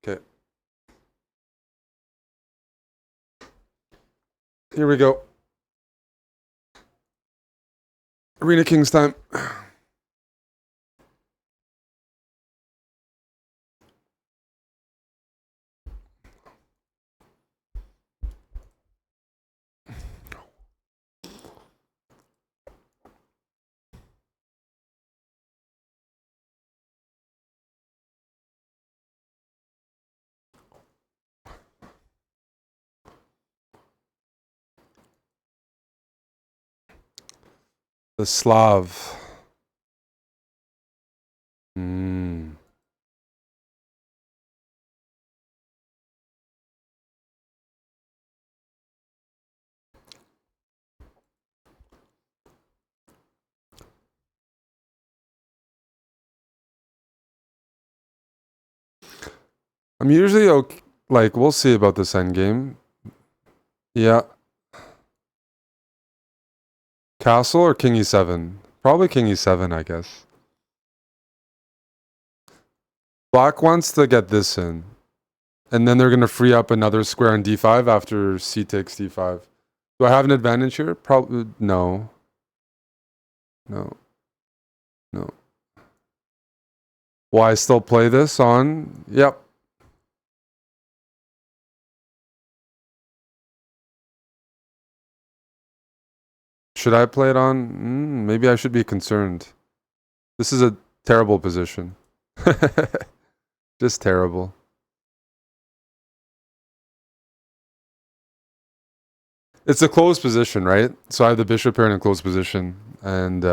Okay. Here we go. Arena Kings time. The Slav. Hmm. I'm usually okay. Like, we'll see about this endgame. Yeah. Castle or King E7? Probably King E7, I guess. Black wants to get this in. And then they're going to free up another square on D5 after C takes D5. Do I have an advantage here? Probably. No. No. No. Will I still play this on? Yep. Should I play it on? Maybe I should be concerned. This is a terrible position. Just terrible. It's a closed position, right? So I have the bishop here in a closed position. And,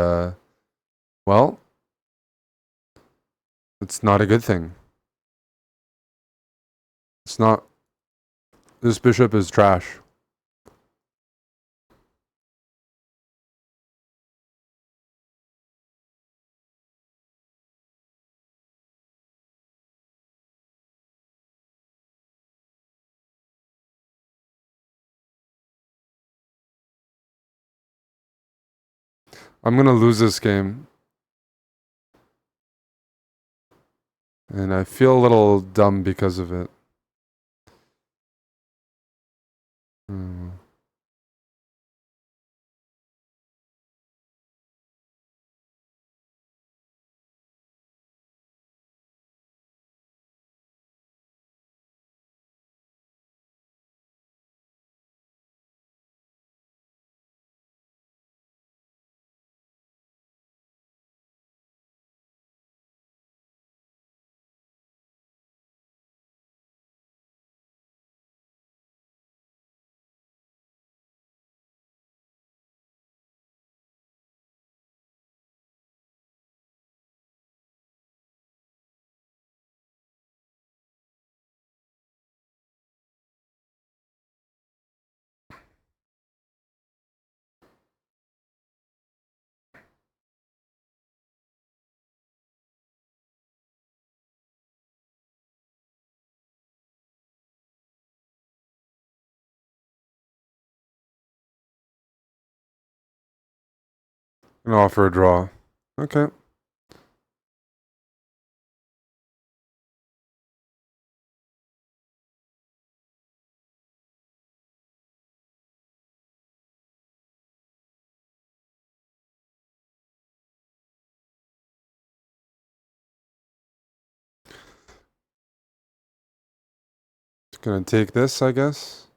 well, it's not a good thing. It's not. This bishop is trash. I'm going to lose this game. And I feel a little dumb because of it. Hmm. I'm going to offer a draw. Okay. Just going to take this, I guess.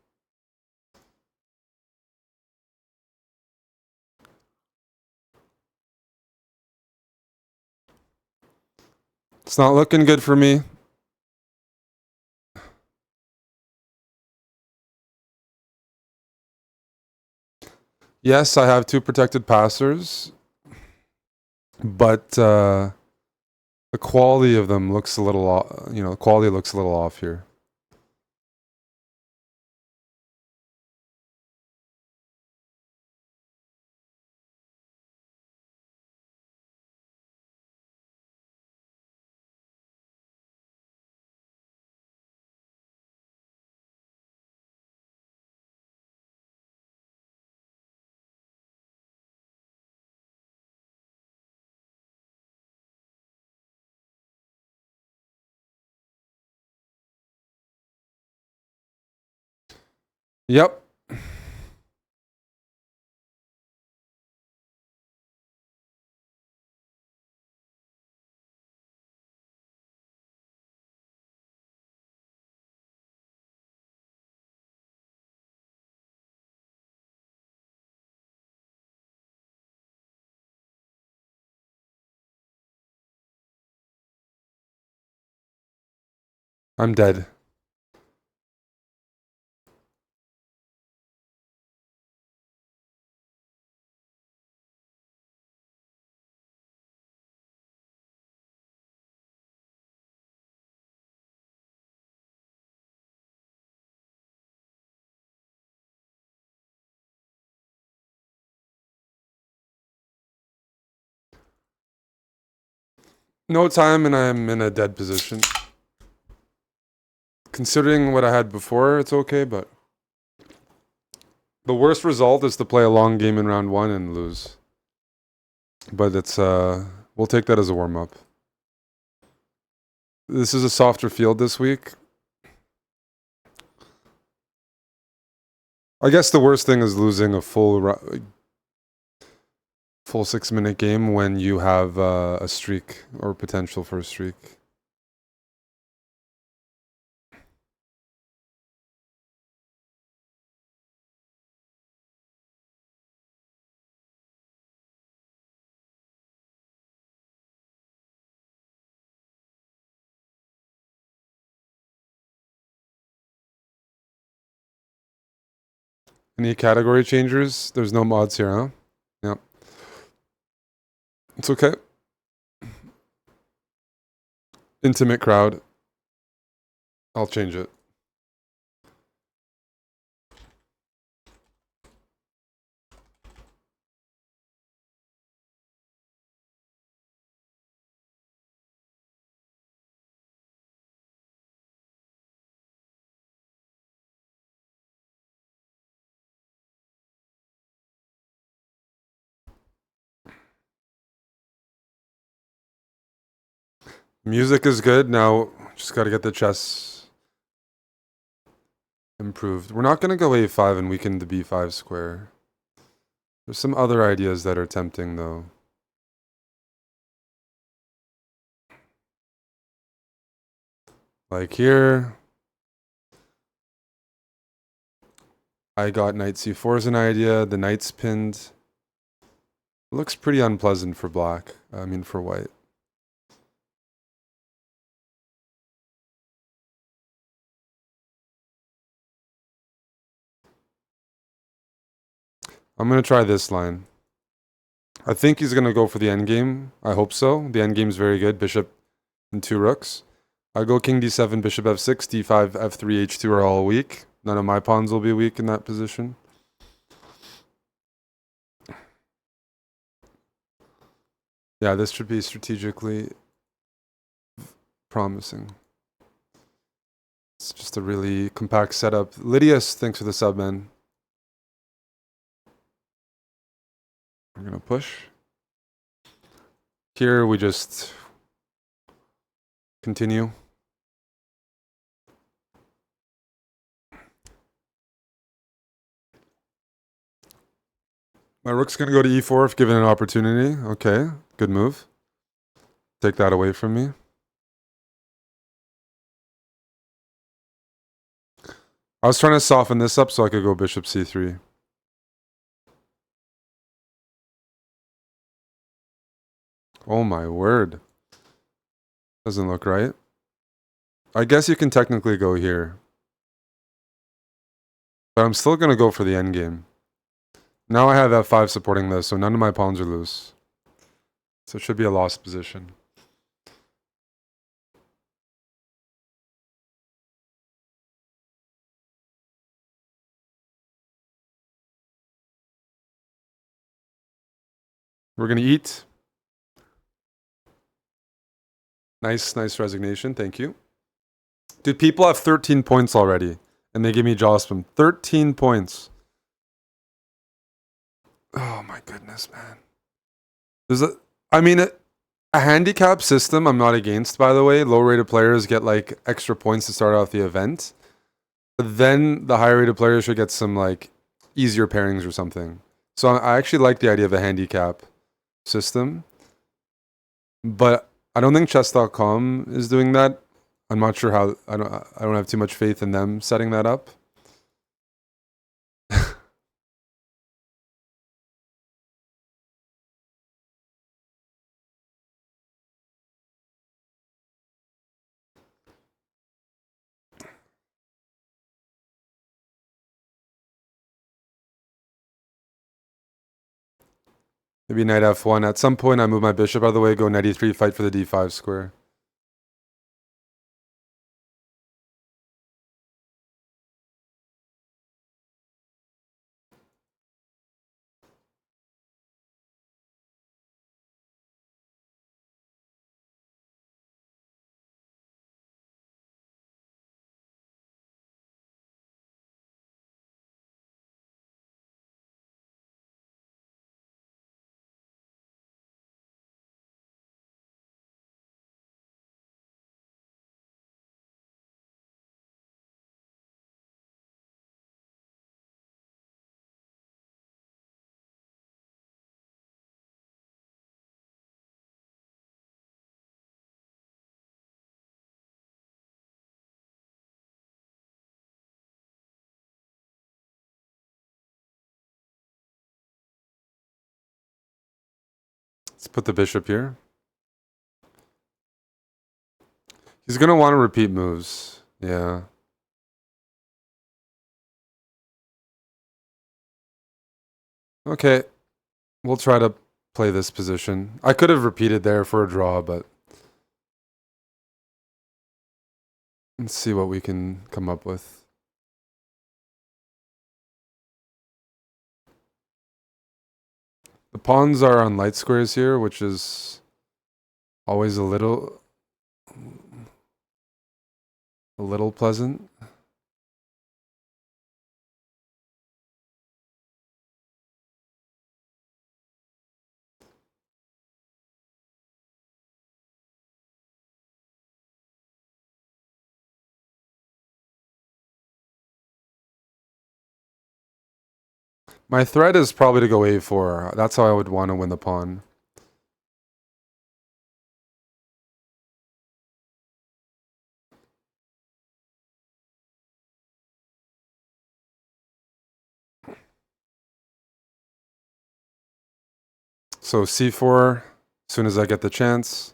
It's not looking good for me. Yes, I have two protected passers, but the quality of them looks a little off, the quality looks a little off here. Yep. I'm dead. No time and I'm in a dead position. Considering what I had before, it's okay, but the worst result is to play a long game in round 1 and lose. But it's we'll take that as a warm-up. This is a softer field this week. I guess the worst thing is losing a full 6-minute game when you have a streak or potential for a streak. Any category changers? There's no mods here, huh? Yep. It's okay. Intimate crowd. I'll change it. Music is good. Now, just got to get the chess improved. We're not going to go a5 and weaken the b5 square. There's some other ideas that are tempting, though. Like here. I got knight c4 as an idea. The knight's pinned. It looks pretty unpleasant for black. I mean, for white. I'm going to try this line. I think he's going to go for the endgame. I hope so. The endgame's very good. Bishop and 2 rooks. I go king d7, bishop f6, d5, f3, h2 are all weak. None of my pawns will be weak in that position. Yeah, this should be strategically promising. It's just a really compact setup. Lydius, thanks for the sub, man. We're going to push. Here we just continue. My rook's going to go to e4 if given an opportunity. Okay, good move. Take that away from me. I was trying to soften this up so I could go bishop c3. Oh my word. Doesn't look right. I guess you can technically go here. But I'm still going to go for the endgame. Now I have f5 supporting this, so none of my pawns are loose. So it should be a lost position. We're going to eat. Nice resignation. Thank you. Dude, people have 13 points already, and they give me Jospin. 13 points. Oh my goodness, man. A handicap system I'm not against, by the way. Low-rated players get like extra points to start off the event. But then the higher rated players should get some like easier pairings or something. So I actually like the idea of a handicap system, but I don't think chess.com is doing that. I'm not sure how. I don't have too much faith in them setting that up. Maybe knight f1. At some point, I move my bishop out of the way, go knight e3, fight for the d5 square. Let's put the bishop here. He's going to want to repeat moves. Yeah. Okay. We'll try to play this position. I could have repeated there for a draw, but let's see what we can come up with. The pawns are on light squares here, which is always a little pleasant. My threat is probably to go a4. That's how I would want to win the pawn. So c4, as soon as I get the chance.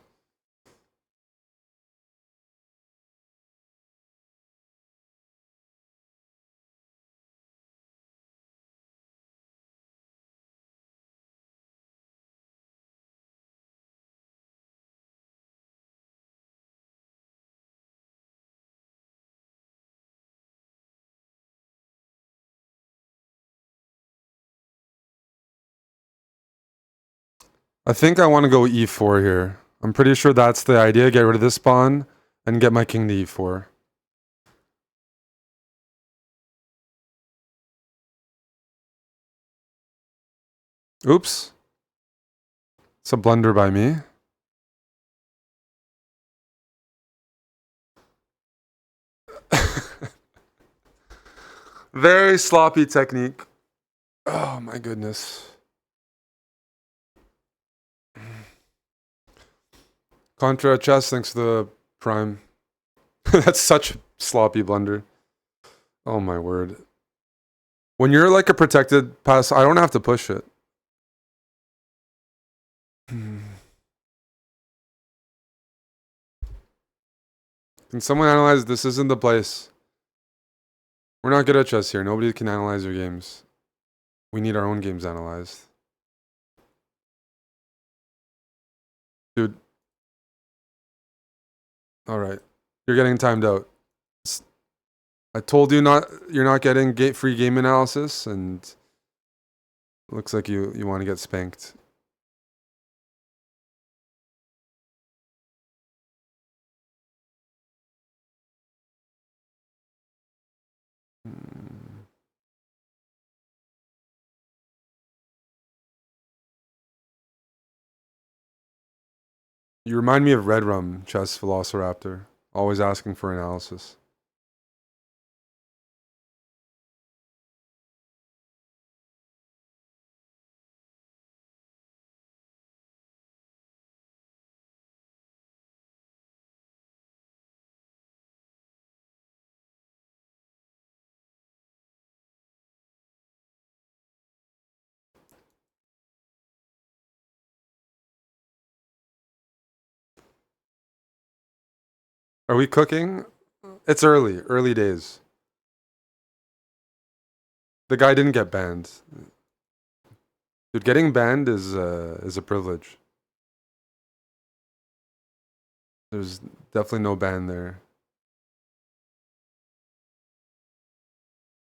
I think I want to go e4 here. I'm pretty sure that's the idea. Get rid of this pawn and get my king to e4. Oops. It's a blunder by me. Very sloppy technique. Oh my goodness. Contra chess, thanks to the prime. That's such a sloppy blunder. Oh my word. When you're like a protected pass, I don't have to push it. Can someone analyze this? Isn't the place. We're not good at chess here. Nobody can analyze your games. We need our own games analyzed. Dude. Alright. You're getting timed out. I told you you're not getting free game analysis, and looks like you want to get spanked. You remind me of Red Rum, Chess Velociraptor, always asking for analysis. Are we cooking? It's early days. The guy didn't get banned. Dude, getting banned is a privilege. There's definitely no ban there.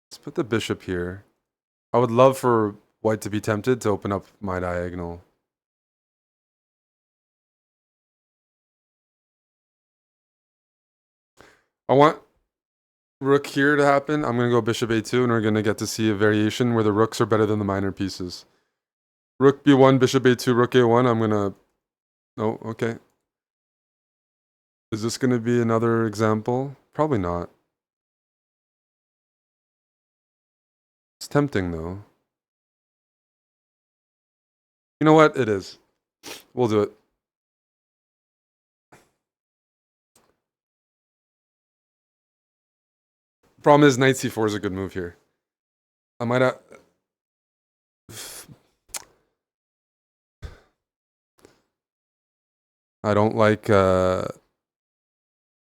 Let's put the bishop here. I would love for white to be tempted to open up my diagonal. I want rook here to happen. I'm going to go bishop a2, and we're going to get to see a variation where the rooks are better than the minor pieces. Rook b1, bishop a2, rook a1. I'm going to... Oh, okay. Is this going to be another example? Probably not. It's tempting, though. You know what? It is. We'll do it. Problem is, knight c4 is a good move here. I might have... I don't like the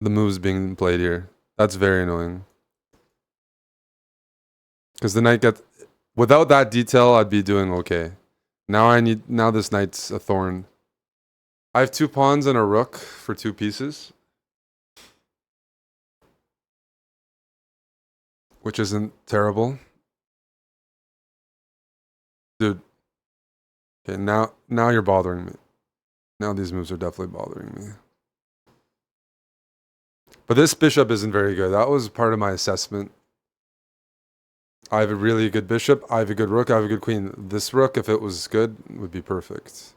moves being played here. That's very annoying. Because the knight gets... Without that detail, I'd be doing okay. Now this knight's a thorn. I have 2 pawns and a rook for 2 pieces. Which isn't terrible. Dude. Okay, now you're bothering me. Now these moves are definitely bothering me. But this bishop isn't very good. That was part of my assessment. I have a really good bishop. I have a good rook. I have a good queen. This rook, if it was good, would be perfect.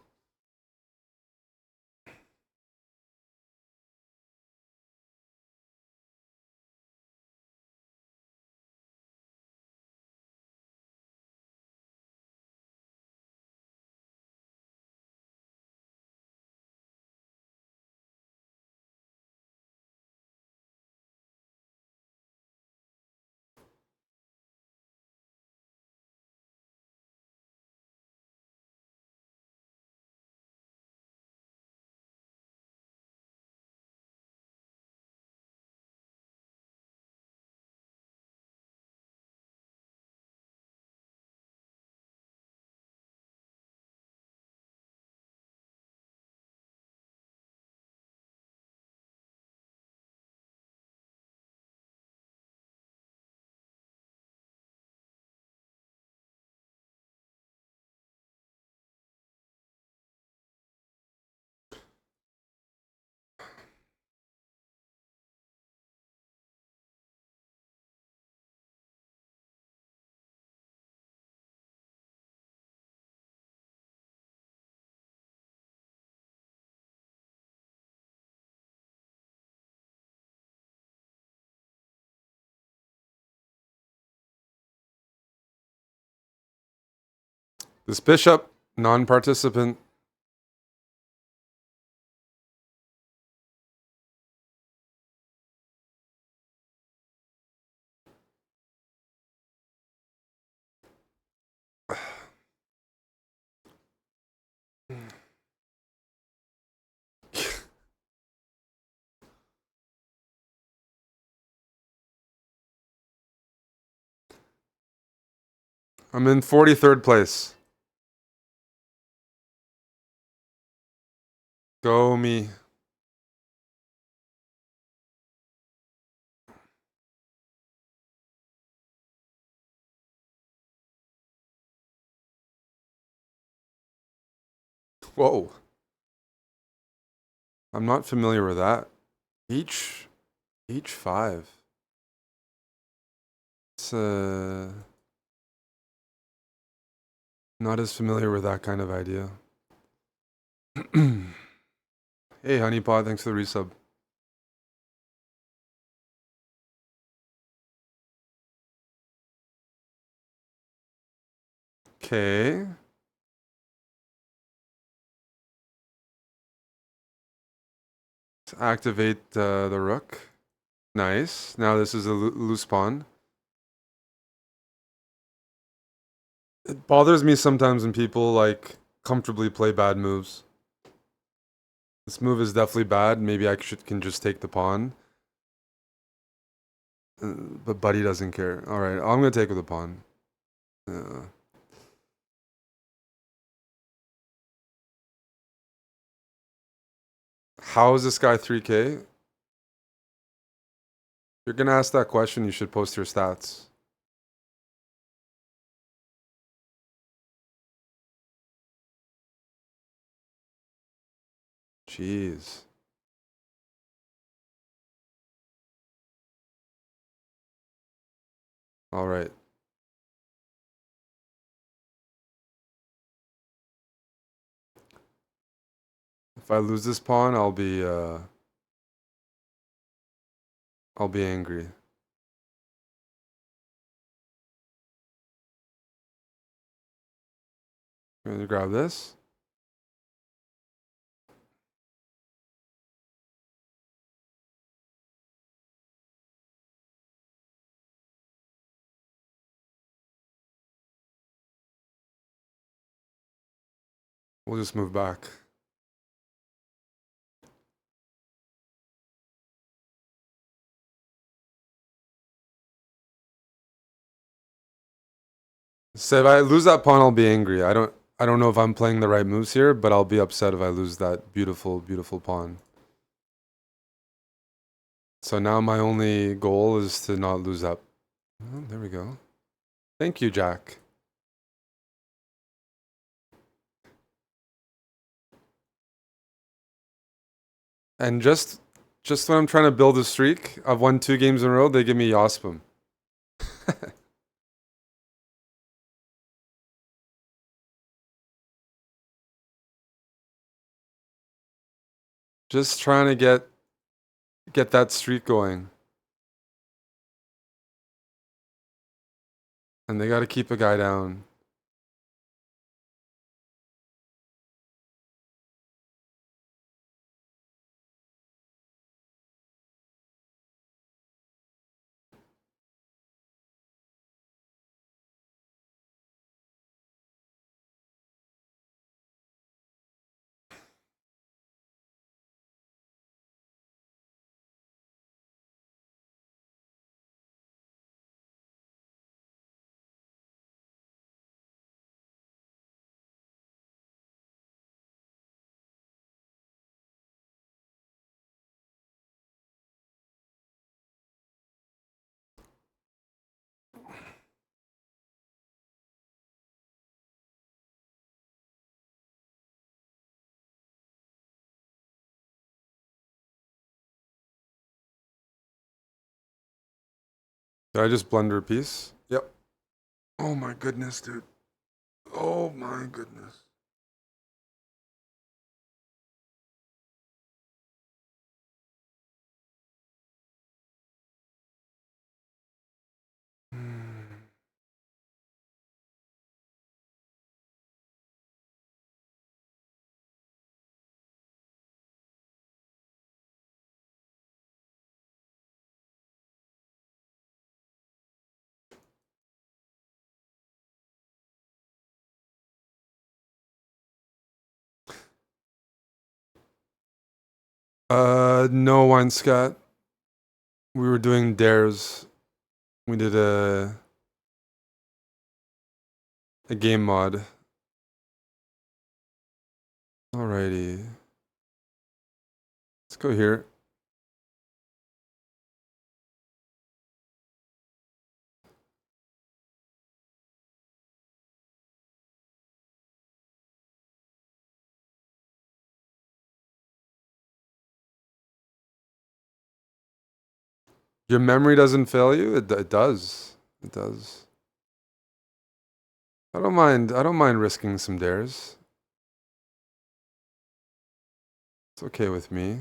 This bishop, non-participant. I'm in 43rd place. Go me. Whoa. I'm not familiar with that. H5. It's not as familiar with that kind of idea. Hey, Honeypot, thanks for the resub. Okay. Let's activate the rook. Nice. Now this is a loose pawn. It bothers me sometimes when people like comfortably play bad moves. This move is definitely bad. Maybe I can just take the pawn. But Buddy doesn't care. All right, I'm gonna take with the pawn. How is this guy 3K? If you're gonna ask that question, you should post your stats. Jeez. All right. If I lose this pawn, I'll be angry. I'm gonna grab this. We'll just move back. So if I lose that pawn, I'll be angry. I don't know if I'm playing the right moves here, but I'll be upset if I lose that beautiful, beautiful pawn. So now my only goal is to not lose that. Oh, there we go. Thank you, Jack. And just when I'm trying to build a streak, I've won 2 games in a row, they give me Yospum. Just trying to get that streak going. And they got to keep a guy down. Did I just blunder a piece? Yep. Oh my goodness, dude. Oh my goodness. No, Wine Scott. We were doing dares. We did a game mod. Alrighty. Let's go here. Your memory doesn't fail you? It does. It does. I don't mind risking some dares. It's okay with me.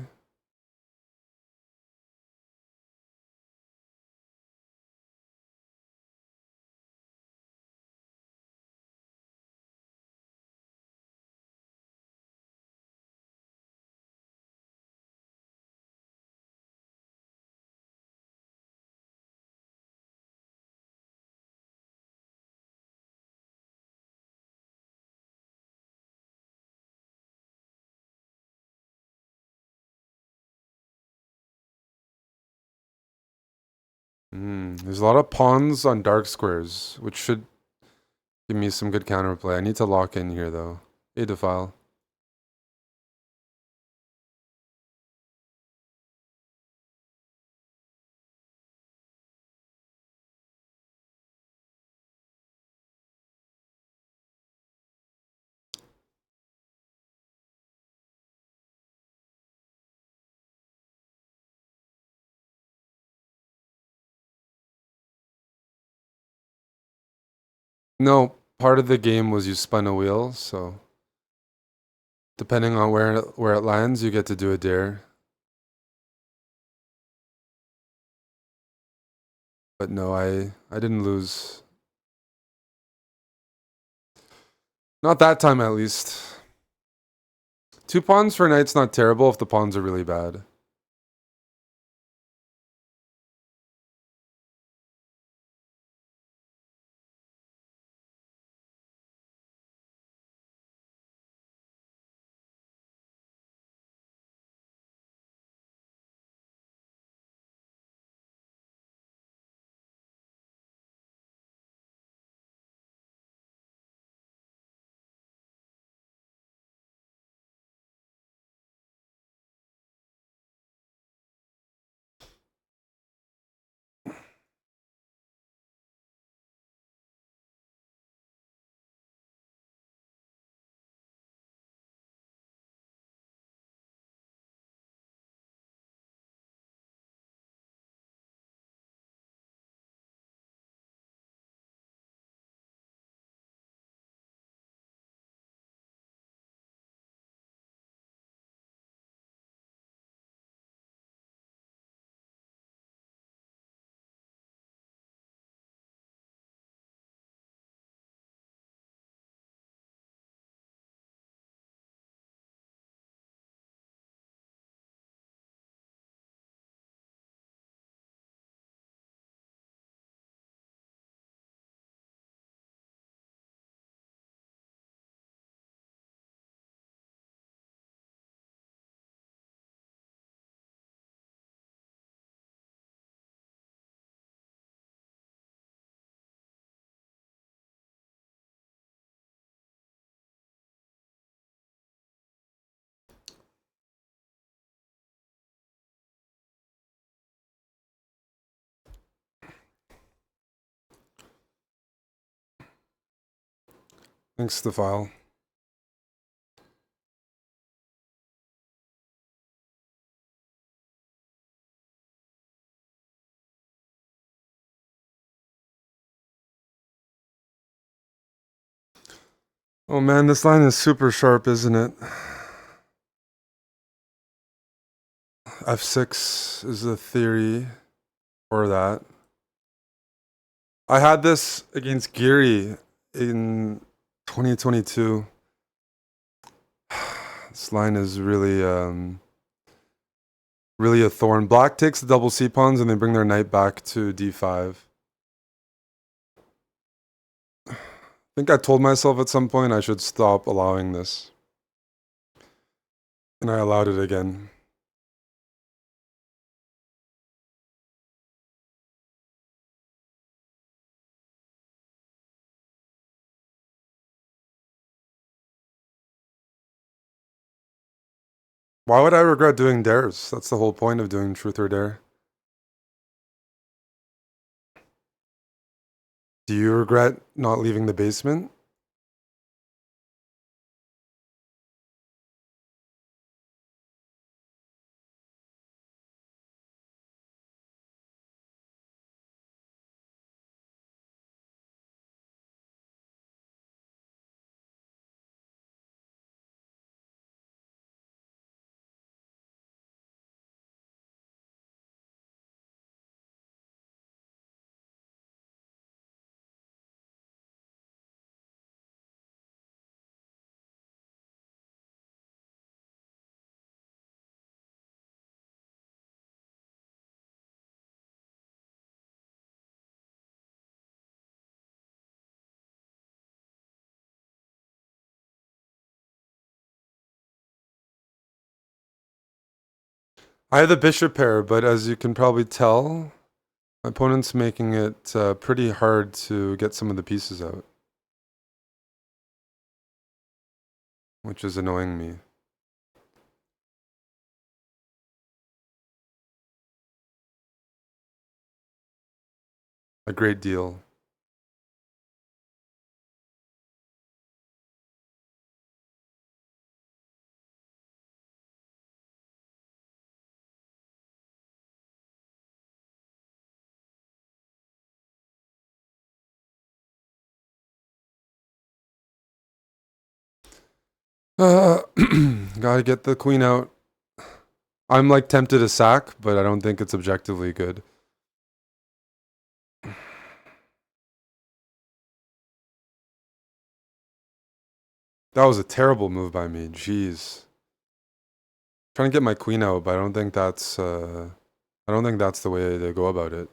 There's a lot of pawns on dark squares, which should give me some good counterplay. I need to lock in here, though. A defile. No, part of the game was you spun a wheel, so depending on where it lands, you get to do a dare. But no, I didn't lose. Not that time, at least. 2 pawns for knight's not terrible if the pawns are really bad. Thanks, the file. Oh man, this line is super sharp, isn't it? F6 is the theory for that. I had this against Geary in 2022. This line is really, really a thorn. Black takes the double C pawns and they bring their knight back to D5. I think I told myself at some point I should stop allowing this. And I allowed it again. Why would I regret doing dares? That's the whole point of doing truth or dare. Do you regret not leaving the basement? I have the bishop pair, but as you can probably tell, My opponent's making it pretty hard to get some of the pieces out, which is annoying me. A great deal. Gotta get the queen out. I'm like tempted to sack, but I don't think it's objectively good. That was a terrible move by me. Jeez. Trying to get my queen out, but I don't think that's the way to go about it.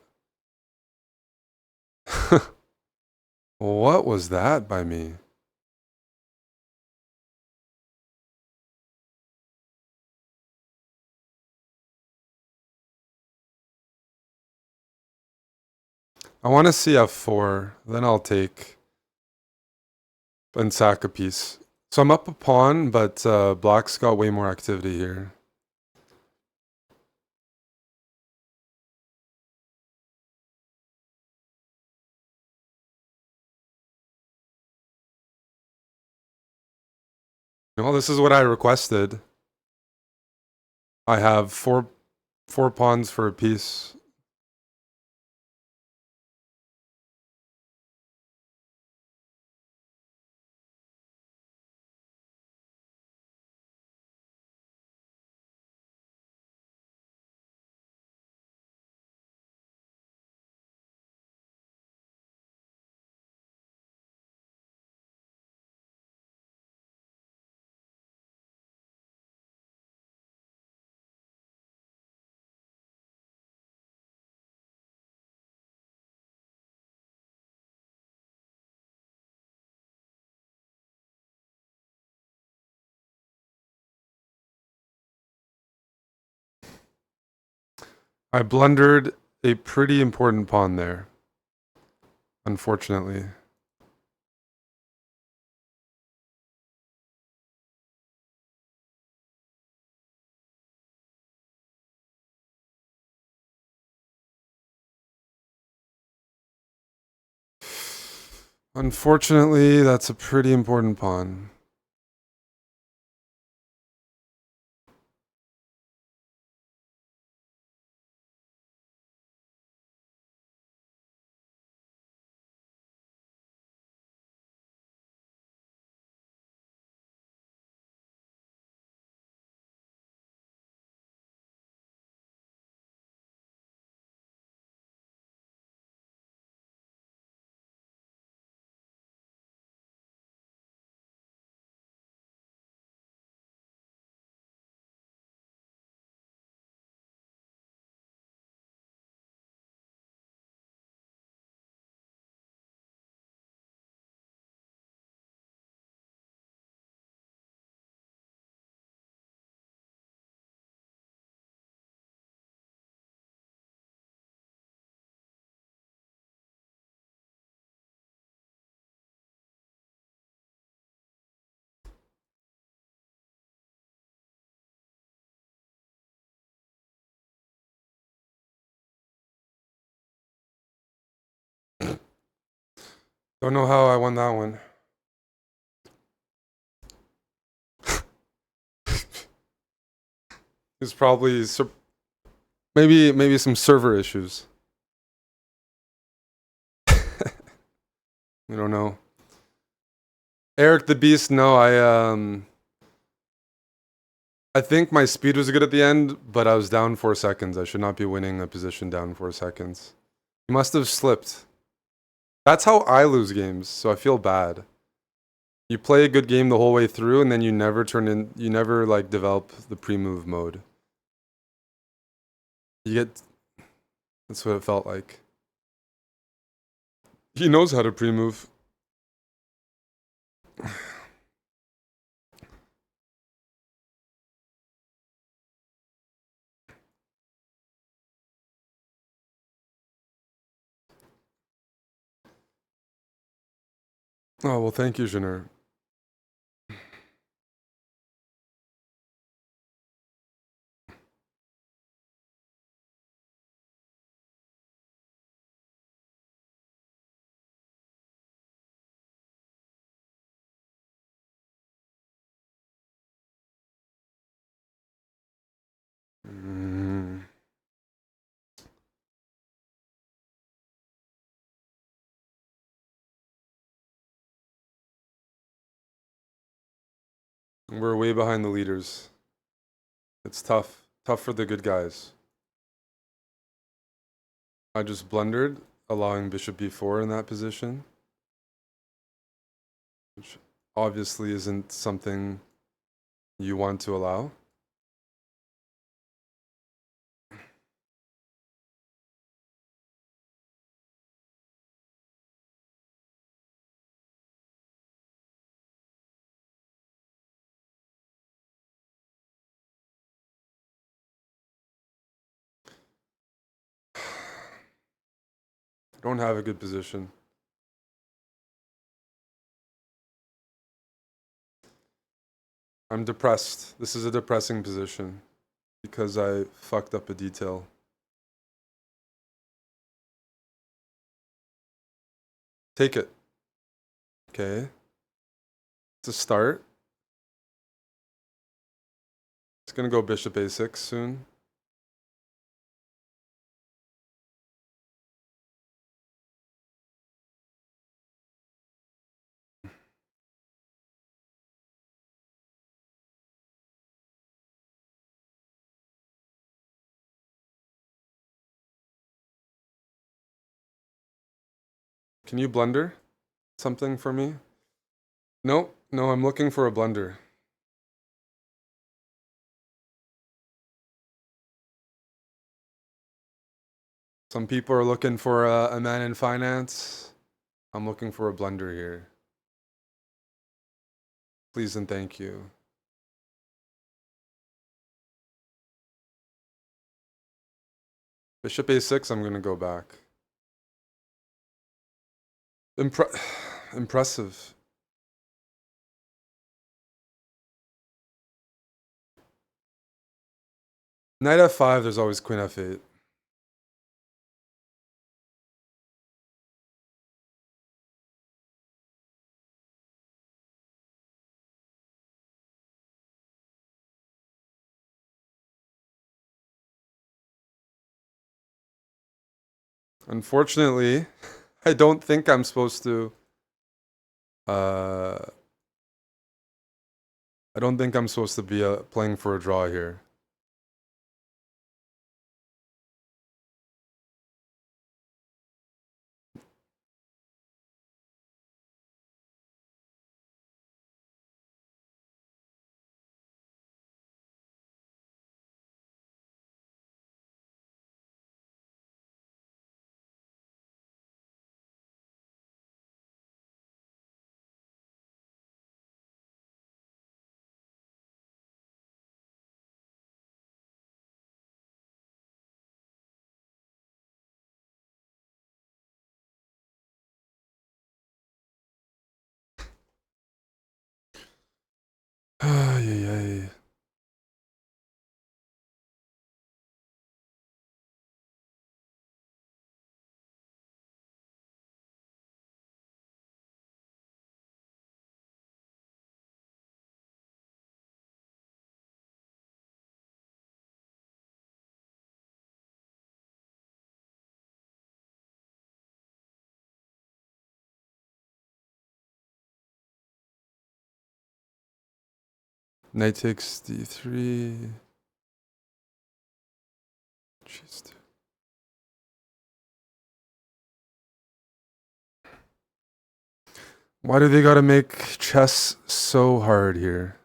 What was that by me? I want to see f4, then I'll take and sack a piece. So I'm up a pawn, but black's got way more activity here. Well, this is what I requested. I have four pawns for a piece. I blundered a pretty important pawn there, unfortunately. Unfortunately, that's a pretty important pawn. Don't know how I won that one. It's probably maybe some server issues. We don't know. Eric the Beast, no, I think my speed was good at the end, but I was down 4 seconds. I should not be winning a position down 4 seconds. He must have slipped. That's how I lose games, so I feel bad. You play a good game the whole way through, and then you never like develop the pre-move mode. That's what it felt like. He knows how to pre-move. Oh, well, thank you, Jenner. We're way behind the leaders. It's tough. Tough for the good guys. I just blundered, allowing bishop b4 in that position. Which obviously isn't something you want to allow. I don't have a good position. I'm depressed. This is a depressing position because I fucked up a detail. Take it. Okay. It's a start. It's gonna go bishop a6 soon. Can you blunder something for me? No, no, I'm looking for a blunder. Some people are looking for a man in finance. I'm looking for a blunder here. Please and thank you. Bishop a6, I'm gonna go back. Impressive. Knight f5, there's always queen f8. Unfortunately, I don't think I'm supposed to. I don't think I'm supposed to be playing for a draw here. Ay, ay, ay. Knight takes d3. Jeez, dude. Why do they gotta make chess so hard here?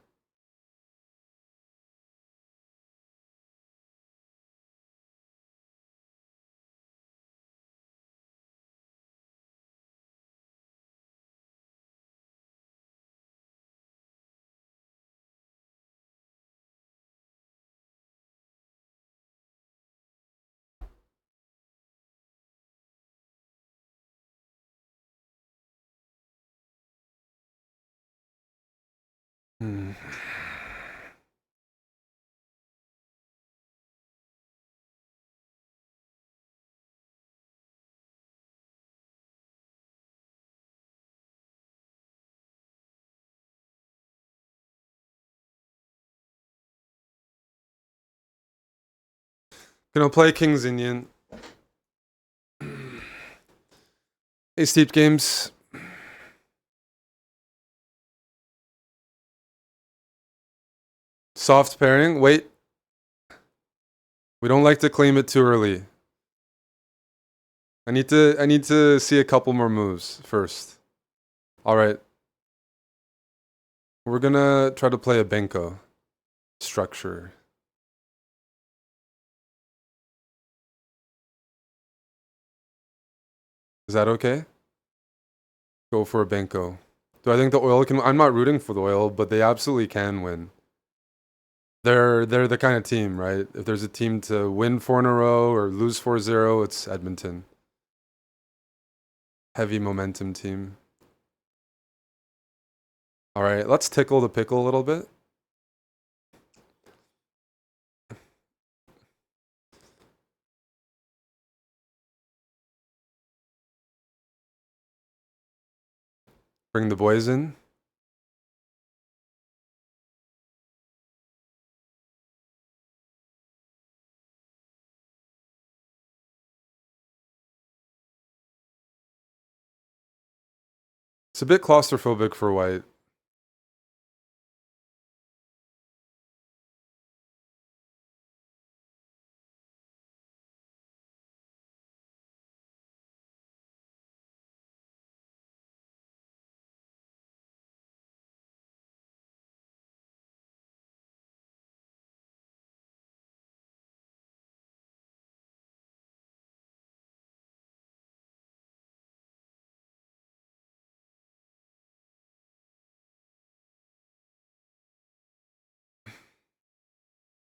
Hmm. Gonna play King's Indian. Hey, Steep Games. Soft pairing. Wait. We don't like to claim it too early. I need to see a couple more moves first. All right. We're gonna try to play a Benko structure. Is that okay? Go for a Benko. Do I think the oil can? I'm not rooting for the oil, but they absolutely can win. They're the kind of team, right? If there's a team to win 4 in a row or lose 4-0, it's Edmonton. Heavy momentum team. All right, let's tickle the pickle a little bit. Bring the boys in. It's a bit claustrophobic for white.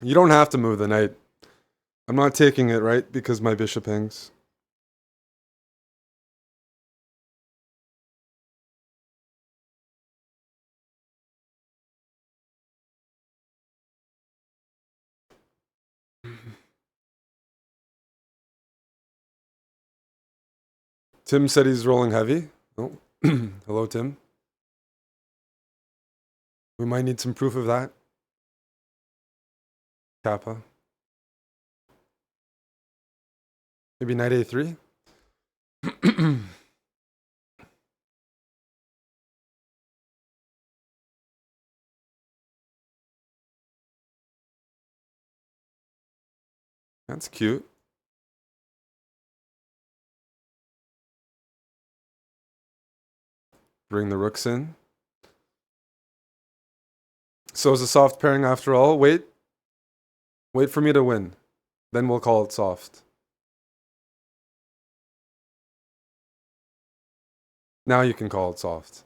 You don't have to move the knight. I'm not taking it, right? Because my bishop hangs. Tim said he's rolling heavy. Oh, hello, Tim. We might need some proof of that. Kappa. Maybe knight a3. That's cute. Bring the rooks in. So it's a soft pairing after all. Wait. Wait for me to win. Then we'll call it soft. Now you can call it soft.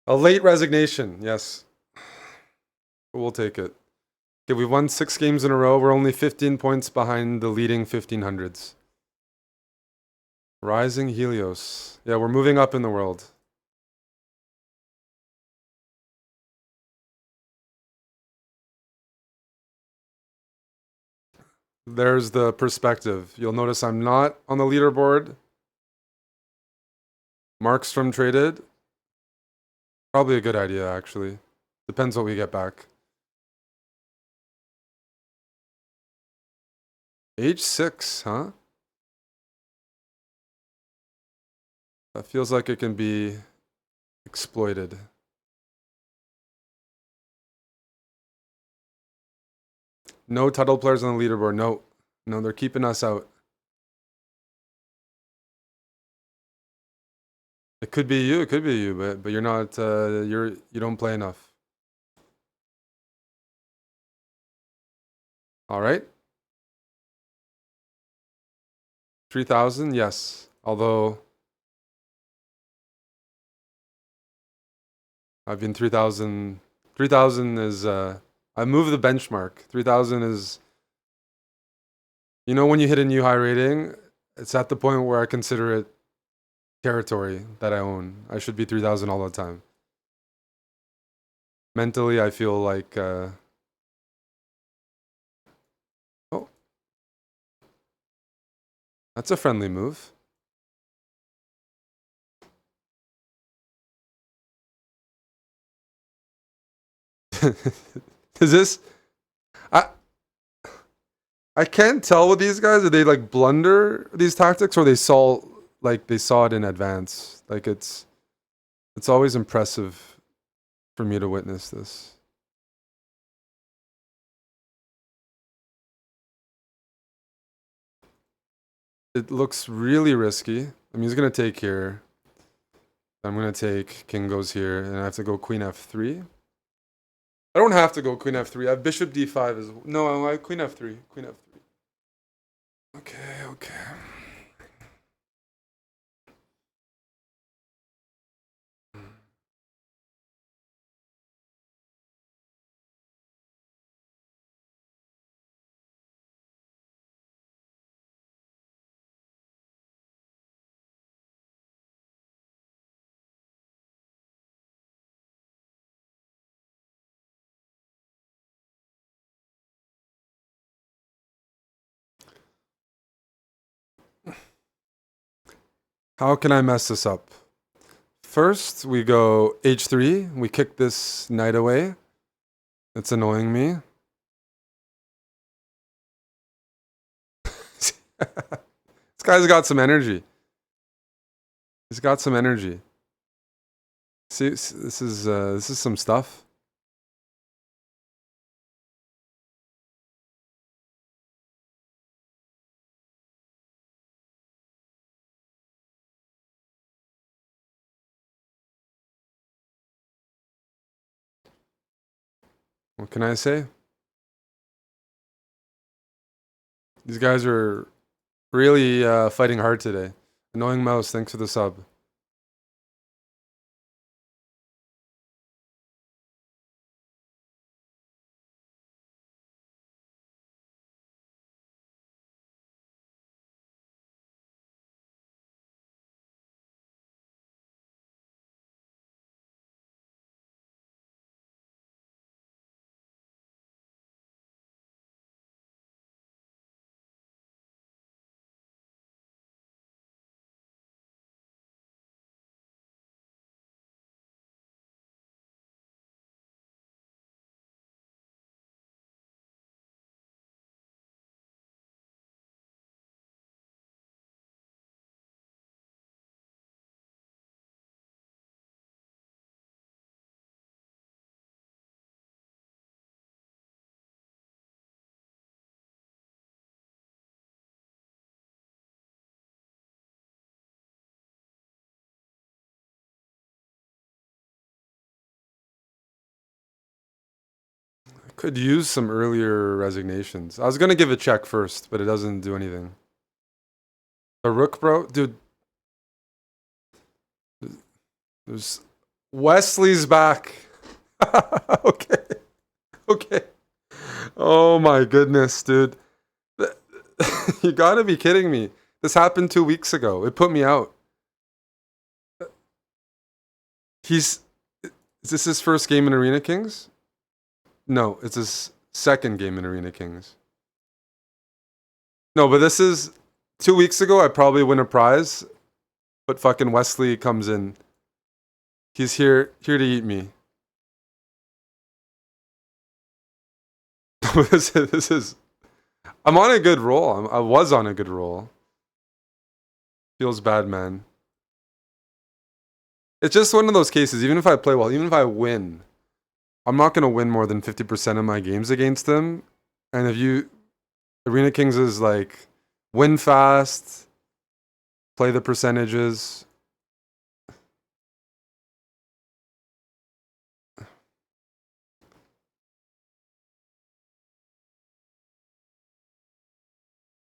A late resignation, yes. We'll take it. Okay, we've won 6 games in a row. We're only 15 points behind the leading 1500s. Rising Helios. Yeah, we're moving up in the world. There's the perspective. You'll notice I'm not on the leaderboard. Markstrom traded. Probably a good idea, actually. Depends what we get back. H6, huh? That feels like it can be exploited. No title players on the leaderboard. No. No, they're keeping us out. It could be you, but you're not you don't play enough. All right. 3,000, yes. Although I've been 3,000. 3,000 is I moved the benchmark. 3,000 is, you know, when you hit a new high rating, it's at the point where I consider it territory that I own. I should be 3,000 all the time. Mentally, I feel like oh, that's a friendly move. Is this I can't tell with these guys. Are they like blunder these tactics, or they saw it in advance? Like it's always impressive for me to witness this. It looks really risky. I mean, he's gonna take here. I'm gonna take king goes here, and I have to go queen f3. I don't have to go queen f3. I have bishop d5 as well. No, I queen f3. Queen f3. Okay, okay. How can I mess this up? First, we go h3. We kick this knight away. It's annoying me. This guy's got some energy. He's got some energy. See, this is some stuff. What can I say? These guys are really fighting hard today. Annoying Mouse, thanks for the sub. Could use some earlier resignations. I was gonna give a check first, but it doesn't do anything. A rook, bro? Dude. There's Wesley's back. Okay. Okay. Oh my goodness, dude. You gotta be kidding me. This happened 2 weeks ago. It put me out. Is this his first game in Arena Kings? No, it's his second game in Arena Kings. No, but this is 2 weeks ago. I probably win a prize, but fucking Wesley comes in. He's here to eat me. this is. I'm on a good roll. I was on a good roll. Feels bad, man. It's just one of those cases. Even if I play well, even if I win, I'm not gonna win more than 50% of my games against him. And if you, Arena Kings is like, win fast, play the percentages.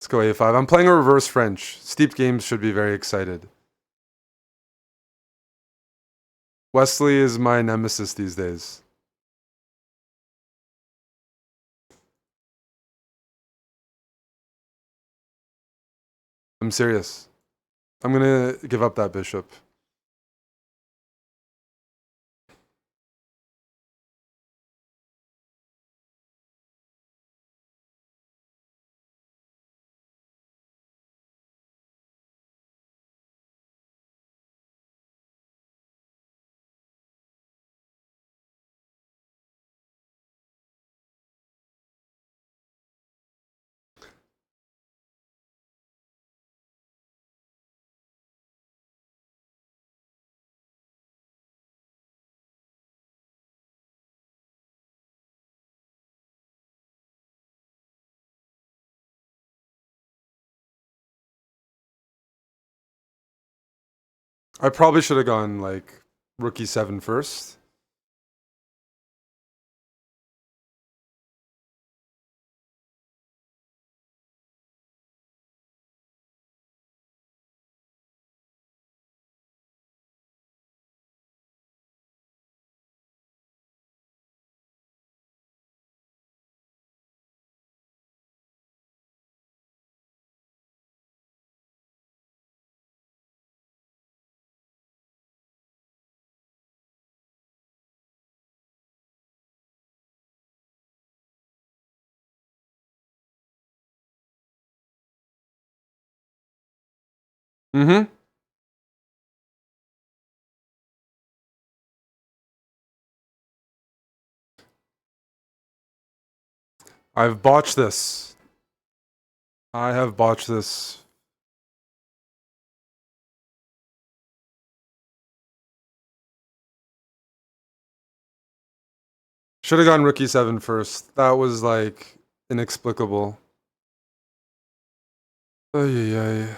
Let's go a5. I'm playing a reverse French. Steep games should be very excited. Wesley is my nemesis these days. I'm serious. I'm gonna give up that bishop. I probably should have gone like rook e7 first. Mm-hmm. I've botched this. I have botched this. Should have gone rook e7 first. That was like inexplicable. Ay, ay.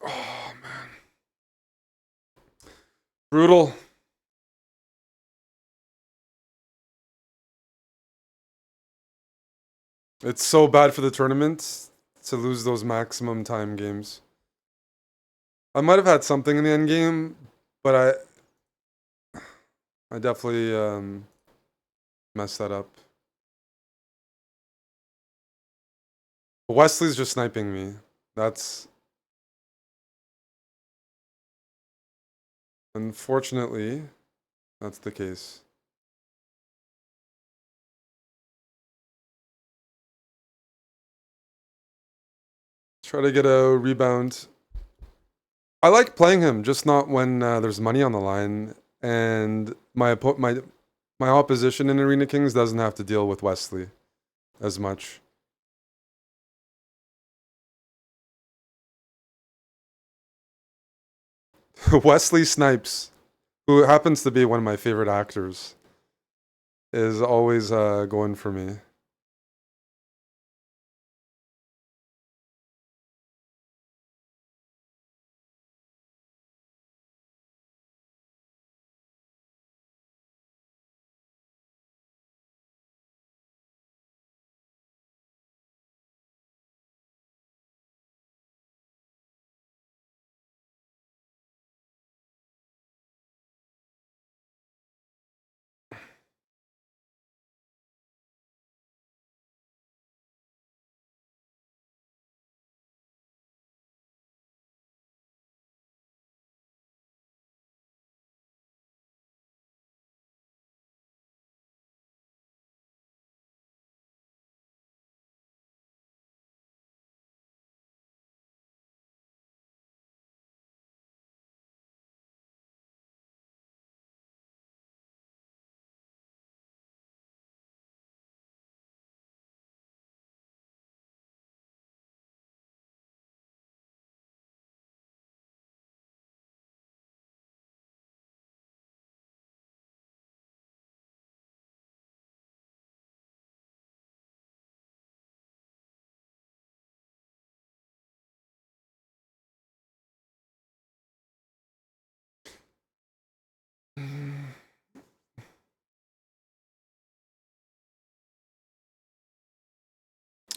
Oh man. Brutal. It's so bad for the tournament to lose those maximum time games. I might have had something in the end game, but I definitely messed that up. Wesley's just sniping me. That's unfortunately that's the case. Try to get a rebound. I like playing him, just not when there's money on the line, and my opposition in Arena Kings doesn't have to deal with Wesley as much. Wesley Snipes, who happens to be one of my favorite actors, is always going for me.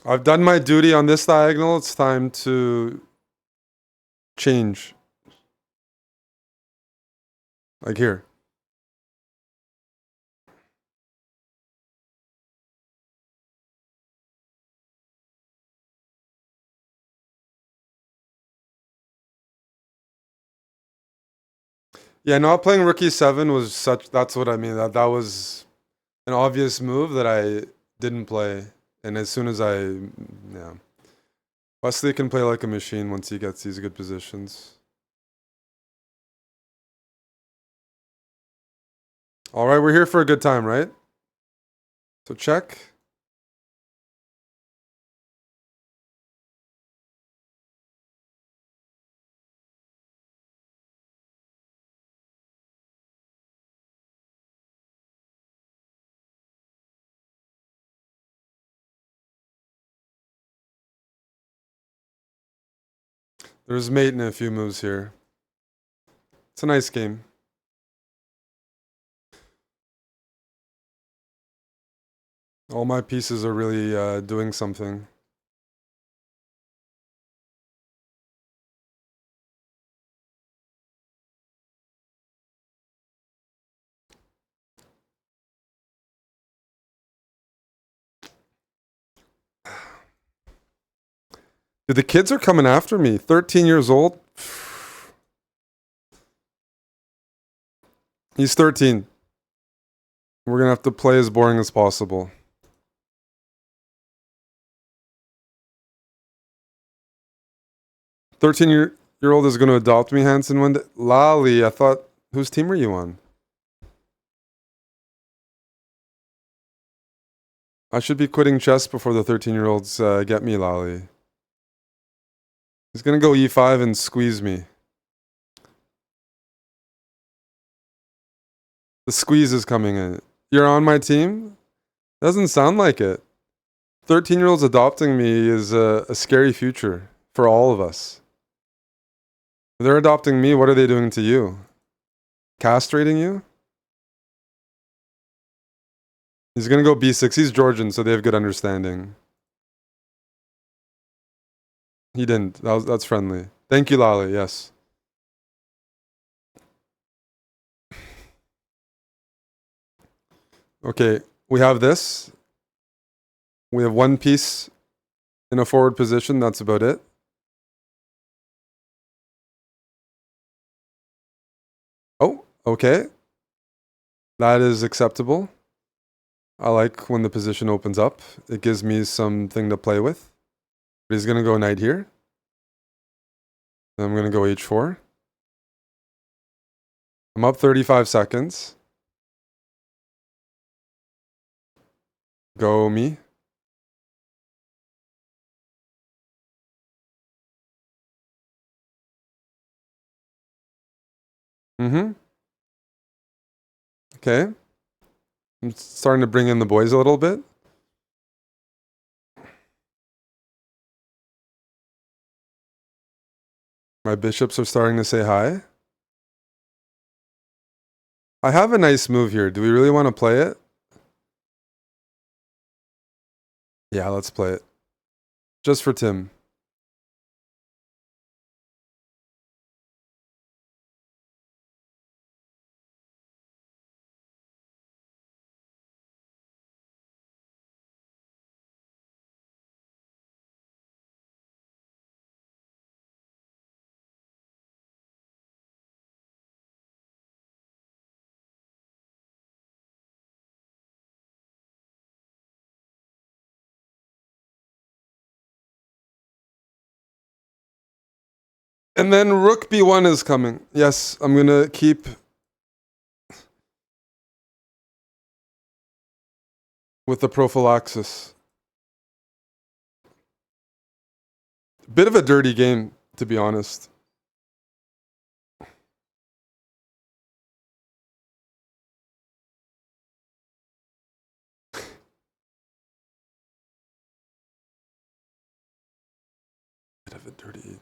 I've done my duty on this diagonal. It's time to change. Like here. Yeah, not playing rookie 7 was such. That's what I mean. That was an obvious move that I didn't play. And as soon as yeah. Wesley can play like a machine once he gets these good positions. All right, we're here for a good time, right? So check. There's mate in a few moves here. It's a nice game. All my pieces are really doing something. Dude, the kids are coming after me. 13 years old. He's 13. We're going to have to play as boring as possible. Thirteen-year-old is going to adopt me, Hanson. One day. Lolly, I thought, whose team are you on? I should be quitting chess before the 13-year-olds get me, Lolly. He's going to go e5 and squeeze me. The squeeze is coming in. You're on my team? Doesn't sound like it. 13-year-olds adopting me is a scary future for all of us. If they're adopting me, what are they doing to you? Castrating you? He's going to go b6. He's Georgian, so they have good understanding. He didn't. That's friendly. Thank you, Lolly. Yes. Okay, we have this. We have one piece in a forward position. That's about it. Oh, okay. That is acceptable. I like when the position opens up. It gives me something to play with. But he's going to go knight here. Then I'm going to go h4. I'm up 35 seconds. Go me. Mm-hmm. Okay. I'm starting to bring in the boys a little bit. My bishops are starting to say hi. I have a nice move here. Do we really want to play it? Yeah, let's play it. Just for Tim. And then Rook B1 is coming. Yes, I'm going to keep with the prophylaxis. Bit of a dirty game, to be honest. Bit of a dirty...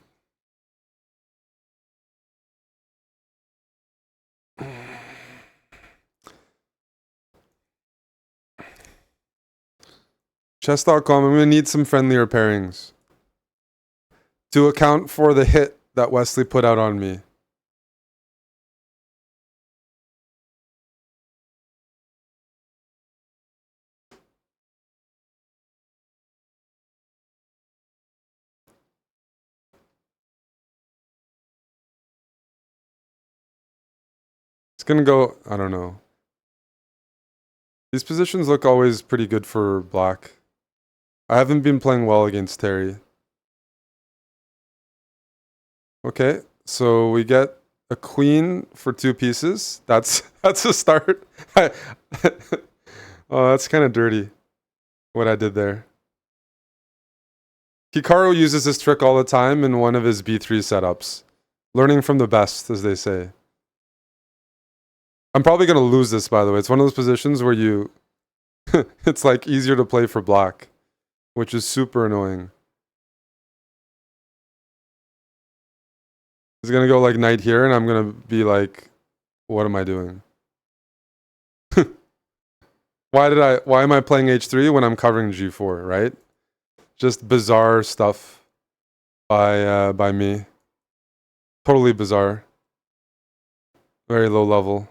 Chess.com, I'm going to need some friendlier pairings to account for the hit that Wesley put out on me. It's going to go, I don't know. These positions look always pretty good for black. I haven't been playing well against Terry. Okay, so we get a queen for 2 pieces. That's a start. Oh, that's kind of dirty, what I did there. Hikaru uses this trick all the time in one of his B3 setups. Learning from the best, as they say. I'm probably going to lose this, by the way. It's one of those positions where you... it's like easier to play for black, which is super annoying. He's going to go like knight here, and I'm going to be like, what am I doing? Why am I playing h3 when I'm covering g4, right? Just bizarre stuff by me. Totally bizarre. Very low level.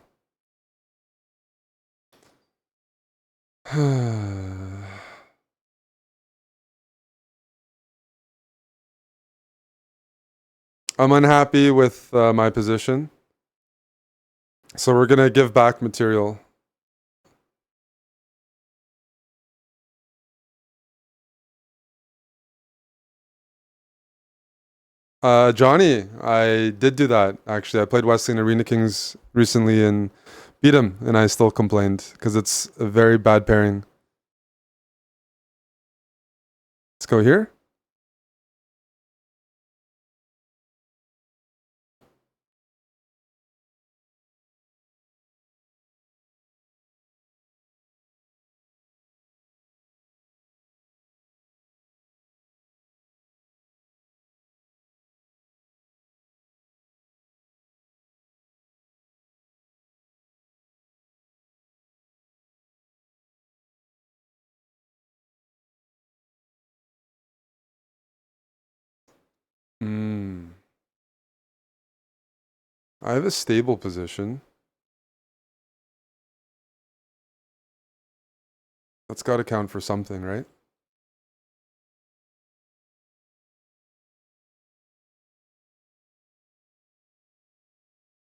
I'm unhappy with my position. So we're going to give back material. Johnny, I did do that, actually. I played Wesley in Arena Kings recently and beat him, and I still complained because it's a very bad pairing. Let's go here. I have a stable position. That's got to count for something, right?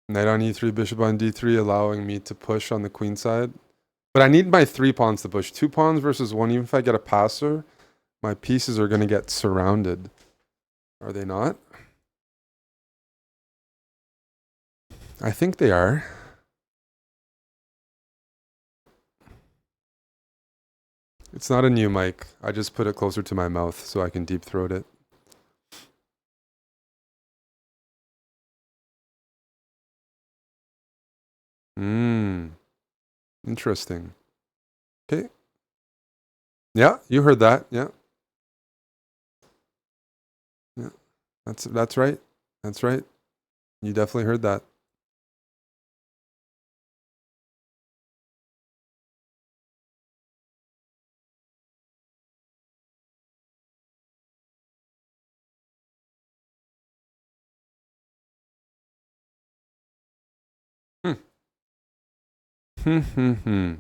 Knight on e3, bishop on d3, allowing me to push on the queen side. But I need my 3 pawns to push. 2 pawns versus 1. Even if I get a passer, my pieces are going to get surrounded. Are they not? I think they are. It's not a new mic. I just put it closer to my mouth so I can deep throat it. Interesting. Okay. Yeah, you heard that. Yeah. Yeah. That's right. That's right. You definitely heard that. Hmm.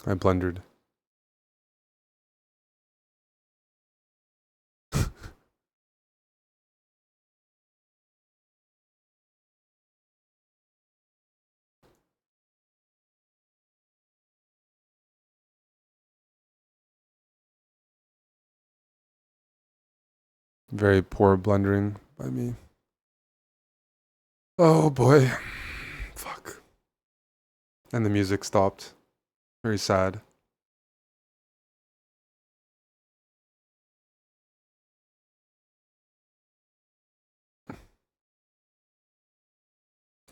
I blundered. Very poor blundering by me. Oh boy. Fuck. And the music stopped. Very sad.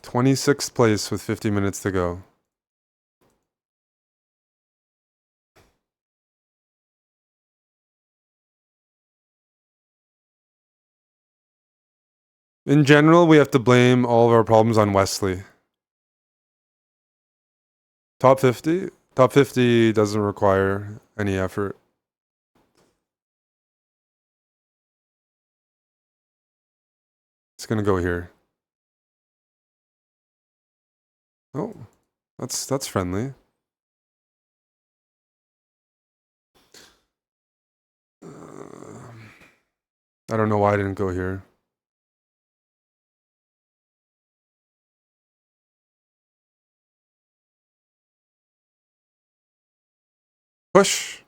'26th place with 50 minutes to go. In general, we have to blame all of our problems on Wesley. Top 50? Top 50 doesn't require any effort. It's gonna go here. Oh, that's friendly. I don't know why I didn't go here. Push.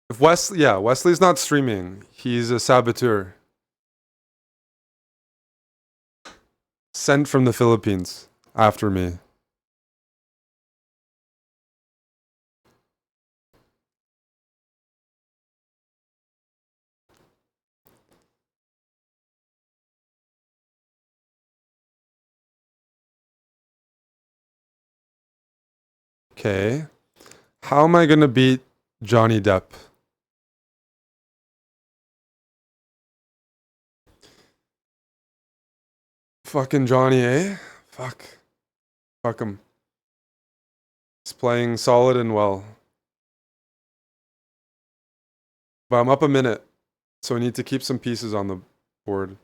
If Wesley, yeah, Wesley's not streaming. He's a saboteur. Sent from the Philippines after me. Okay. How am I gonna beat Johnny Depp? Fucking Johnny, eh? Fuck. Fuck him. He's playing solid and well. But I'm up a minute. So I need to keep some pieces on the board.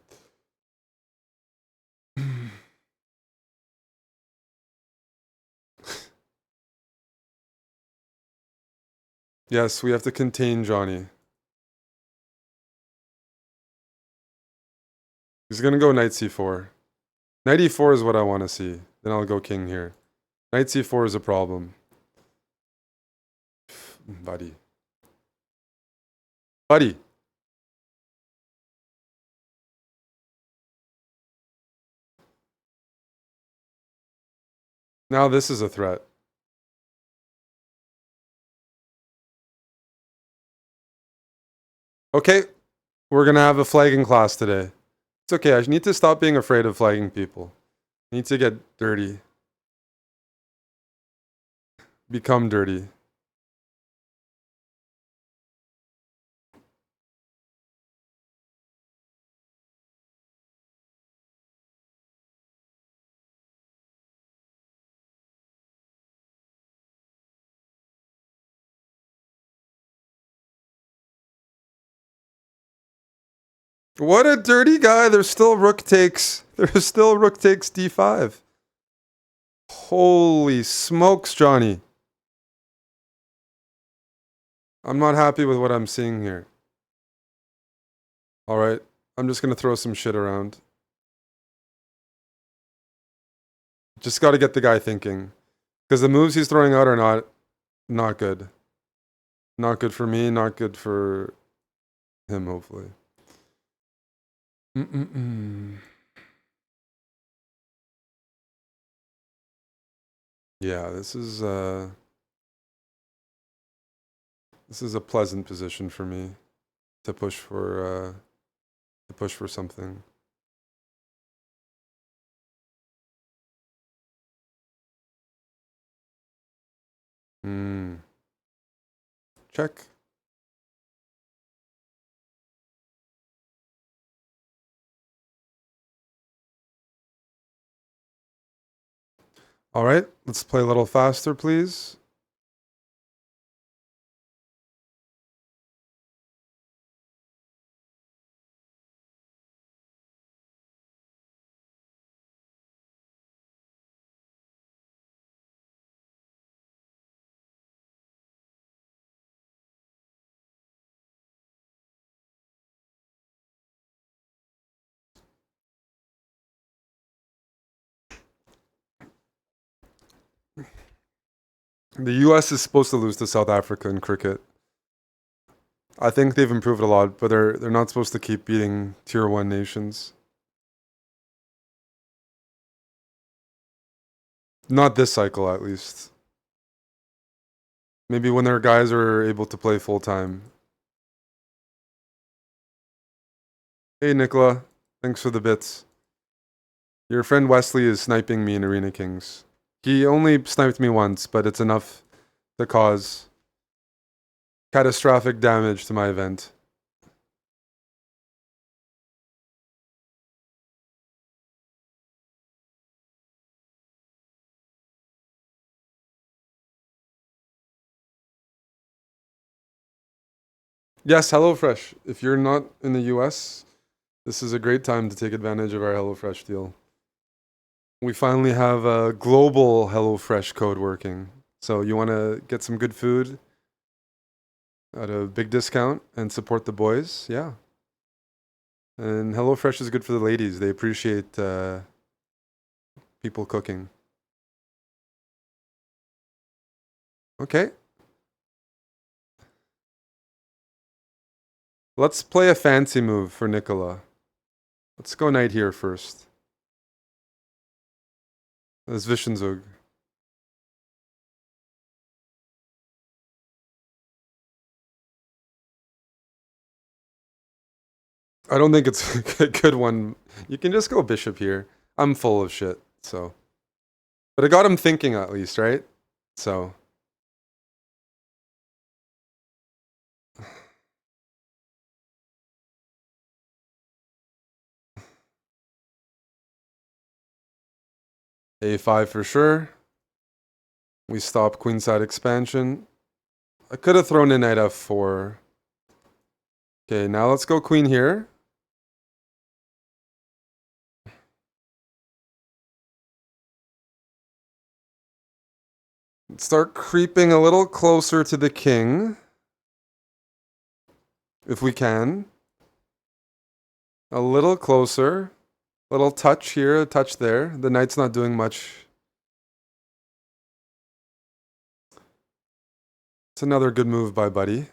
Yes, we have to contain Johnny. He's gonna go knight c4. Knight e4 is what I want to see. Then I'll go king here. Knight c4 is a problem. Buddy. Buddy. Now this is a threat. Okay, we're gonna have a flagging class today. It's okay, I need to stop being afraid of flagging people. I need to get dirty. Become dirty. What a dirty guy. There's still rook takes. There's still rook takes d5. Holy smokes, Johnny. I'm not happy with what I'm seeing here. Alright, I'm just gonna throw some shit around. Just gotta get the guy thinking. Because the moves he's throwing out are not good. Not good for me, not good for him, hopefully. Yeah, this is a pleasant position for me to push for something. Check. All right, let's play a little faster, please. The US is supposed to lose to South Africa in cricket. I think they've improved a lot, but they're not supposed to keep beating tier 1 nations. Not this cycle, at least. Maybe when their guys are able to play full time. Hey, Nicola. Thanks for the bits. Your friend Wesley is sniping me in Arena Kings. He only sniped me once, but it's enough to cause catastrophic damage to my event. Yes, HelloFresh. If you're not in the US, this is a great time to take advantage of our HelloFresh deal. We finally have a global HelloFresh code working. So you want to get some good food at a big discount and support the boys? Yeah. And HelloFresh is good for the ladies. They appreciate people cooking. Okay. Let's play a fancy move for Nicola. Let's go knight here first. That's Vischenzug. I don't think it's a good one. You can just go bishop here. I'm full of shit, so. But I got him thinking at least, right? So. A5 for sure. We stop queenside expansion. I could have thrown in knight f4. Okay, now let's go queen here. Start creeping a little closer to the king. If we can. A little closer. Little touch here, a touch there. The knight's not doing much. It's another good move by Buddy.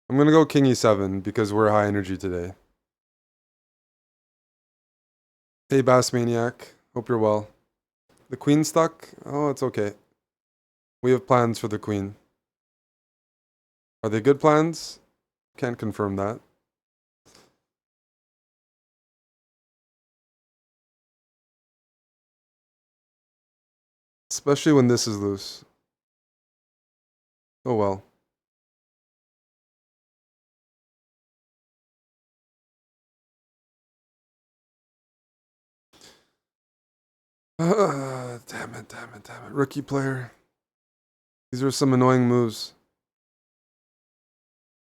I'm gonna go king e7 because we're high energy today. Hey, Bass Maniac. Hope you're well. The queen stuck? Oh, it's okay. We have plans for the queen. Are they good plans? Can't confirm that. Especially when this is loose. Oh well. Damn it. Rookie player. These are some annoying moves.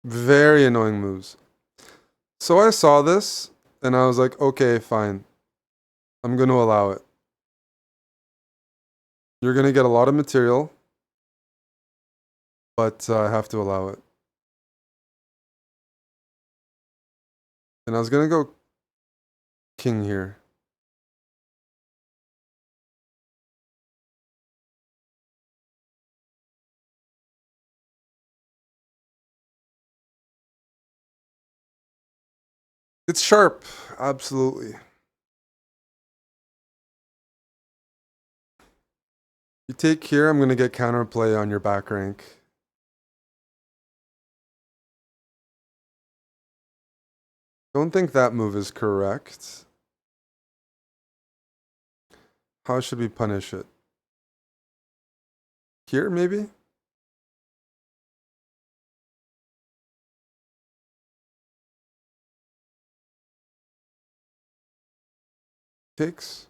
Very annoying moves. So I saw this, and I was like, okay, fine. I'm going to allow it. You're going to get a lot of material, but I have to allow it. And I was going to go king here. It's sharp, absolutely. You take here, I'm going to get counterplay on your back rank. Don't think that move is correct. How should we punish it? Here, maybe? Takes.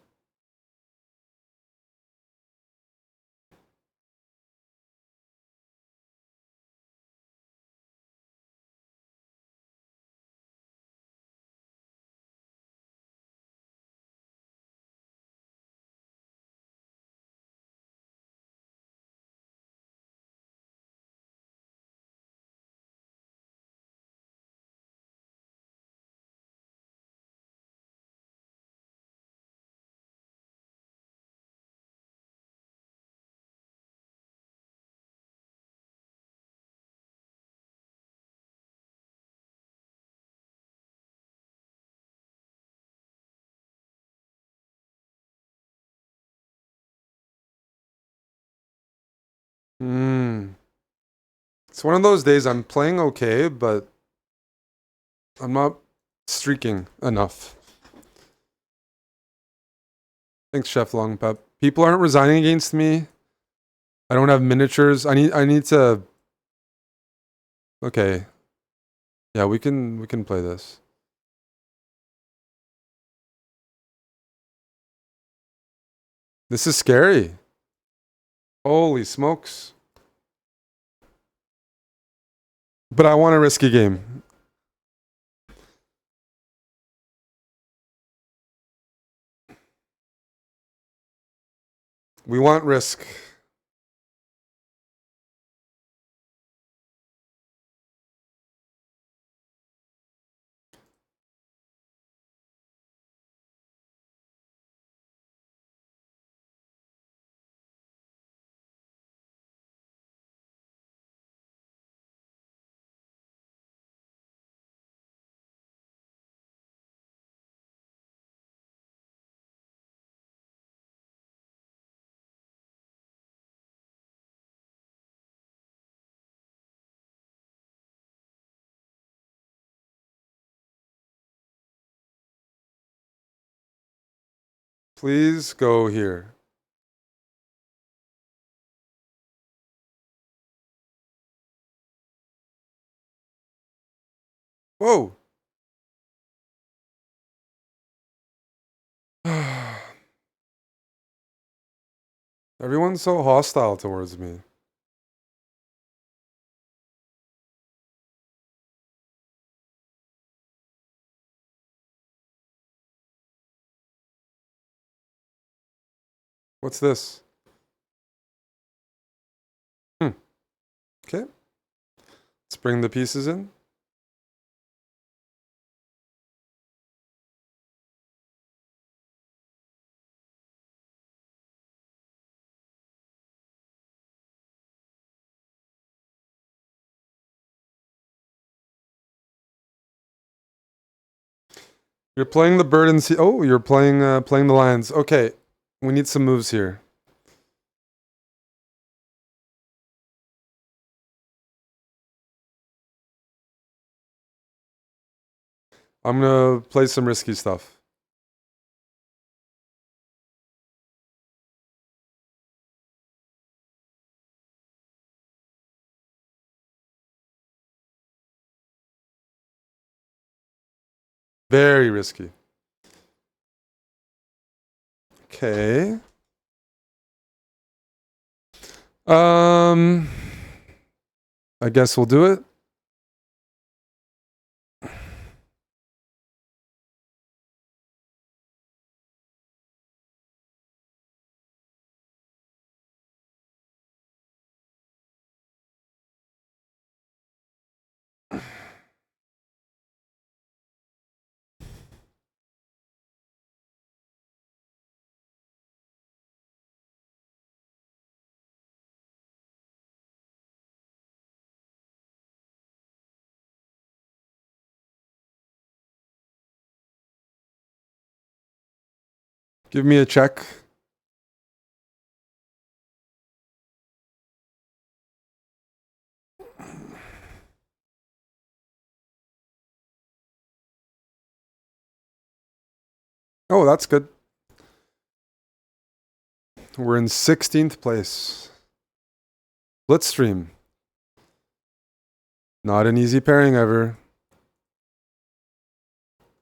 It's one of those days I'm playing okay, but I'm not streaking enough. Thanks, Chef Long Pep. People aren't resigning against me. I don't have miniatures. I need to. Okay. Yeah, we can play this. This is scary. Holy smokes. But I want a risky game. We want risk. Please go here. Whoa. Everyone's so hostile towards me. What's this? Okay. Let's bring the pieces in. You're playing the bird and oh, you're playing playing the lions. Okay. We need some moves here. I'm gonna play some risky stuff. Very risky. Okay. I guess we'll do it. Give me a check. Oh, that's good. We're in 16th place. Blitzstream. Not an easy pairing ever.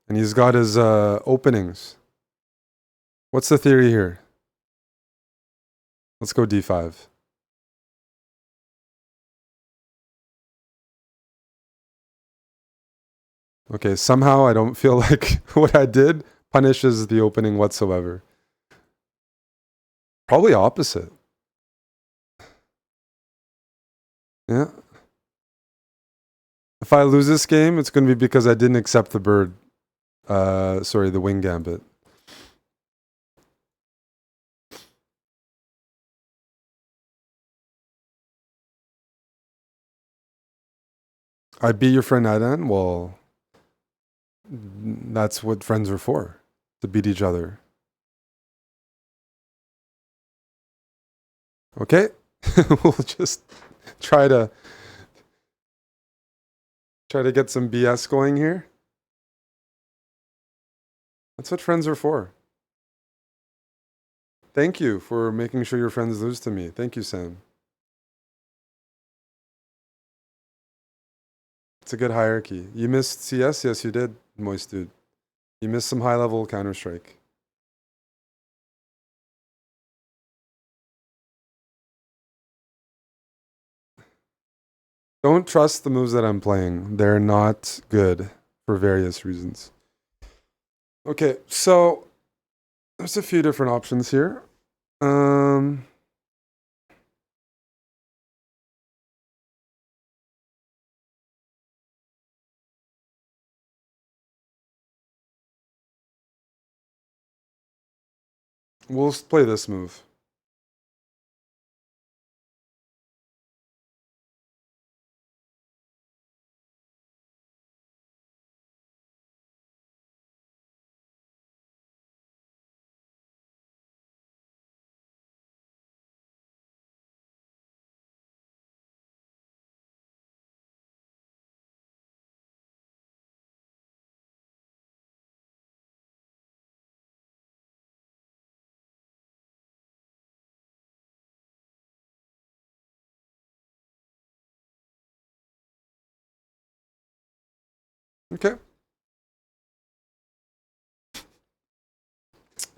And he's got his openings. What's the theory here? Let's go d5. Okay, somehow I don't feel like what I did punishes the opening whatsoever. Probably opposite. Yeah. If I lose this game, it's going to be because I didn't accept the bird. Sorry, the wing gambit. I beat your friend Adan? Well, that's what friends are for. To beat each other. Okay? We'll just try to get some BS going here. That's what friends are for. Thank you for making sure your friends lose to me. Thank you, Sam. It's a good hierarchy. You missed CS? Yes, you did, Moist Dude. You missed some high-level Counter-Strike. Don't trust the moves that I'm playing. They're not good for various reasons. Okay, so there's a few different options here. We'll play this move. Okay.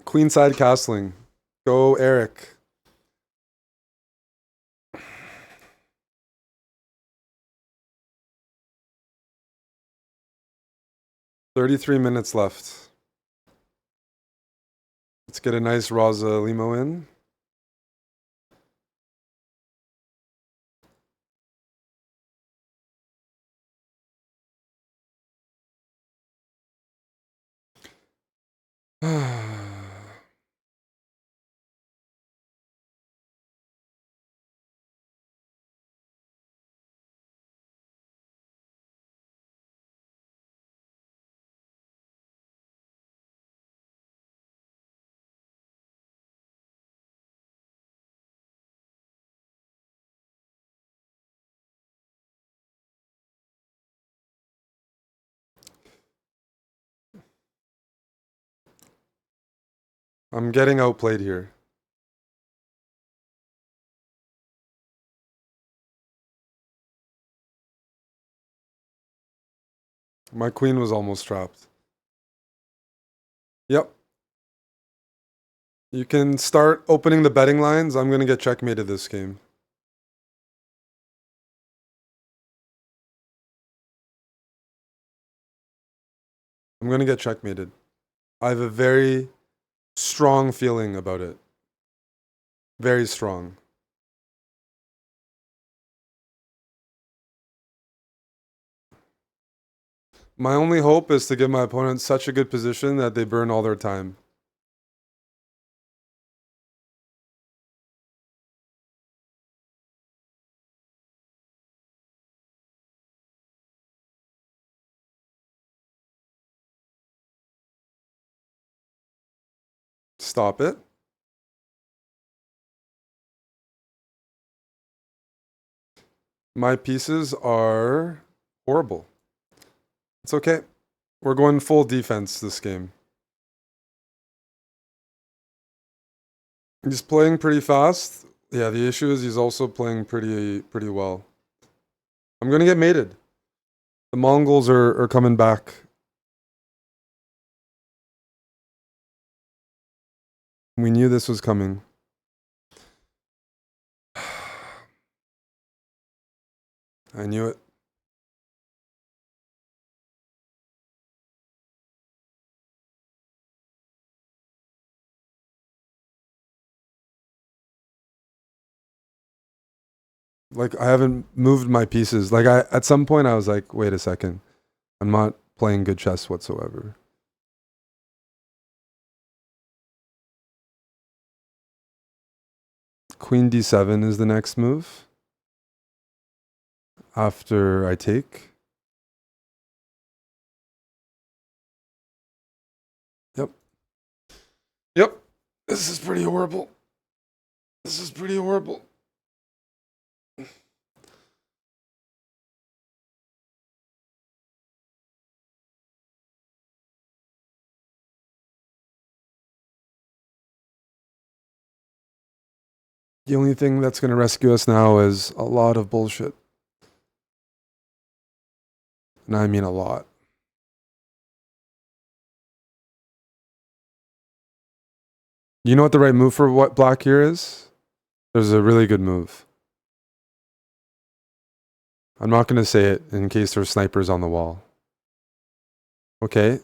Queenside castling. Go, Eric. 33 minutes left. Let's get a nice Raza Limo in. I'm getting outplayed here. My queen was almost trapped. Yep. You can start opening the betting lines. I'm going to get checkmated this game. I'm going to get checkmated. I have a very strong feeling about it. Very strong. My only hope is to give my opponent such a good position that they burn all their time. Stop it. My pieces are horrible. It's okay. We're going full defense this game. He's playing pretty fast. Yeah, the issue is he's also playing pretty well. I'm gonna get mated. The Mongols are coming back. We knew this was coming. I knew it. Like, I haven't moved my pieces. Like, at some point I was like, wait a second. I'm not playing good chess whatsoever. Queen d7 is the next move. After I take. Yep. Yep. This is pretty horrible. This is pretty horrible. The only thing that's going to rescue us now is a lot of bullshit. And I mean a lot. You know what the right move for what black here is? There's a really good move. I'm not going to say it in case there's snipers on the wall. Okay.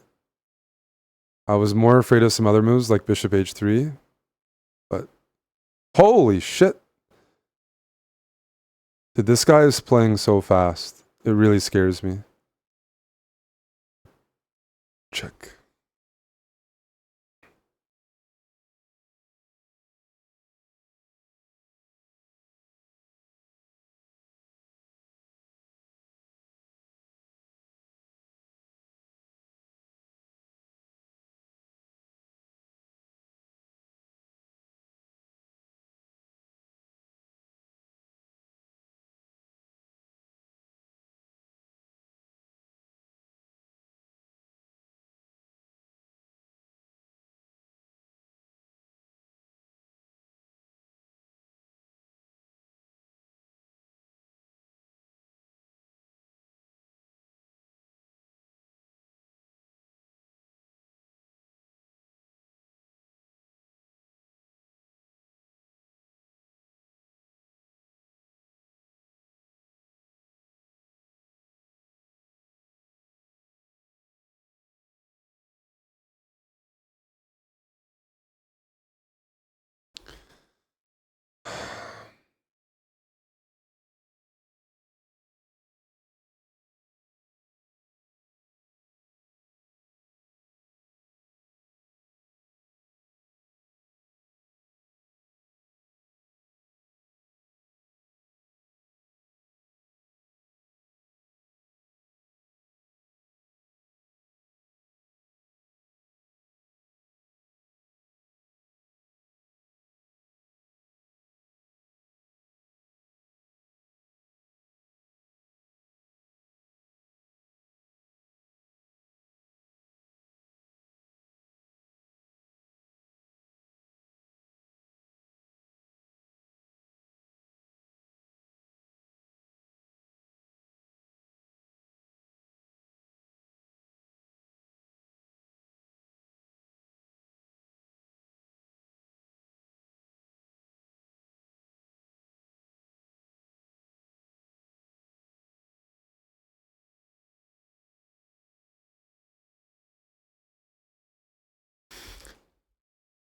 I was more afraid of some other moves like bishop h3. But holy shit. Dude, this guy is playing so fast. It really scares me. Check.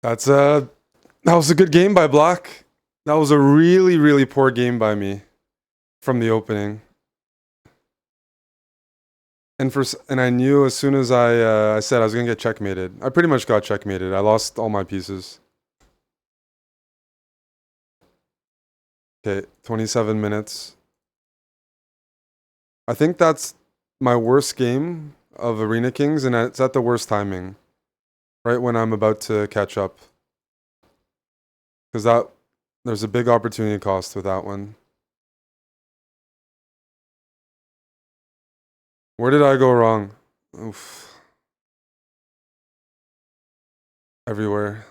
That was a good game by Black. That was a really, really poor game by me from the opening. And I knew as soon as I said I was gonna get checkmated. I pretty much got checkmated. I lost all my pieces. Okay, 27 minutes. I think that's my worst game of Arena Kings, and it's at the worst timing. Right when I'm about to catch up. Because there's a big opportunity cost with that one. Where did I go wrong? Oof. Everywhere.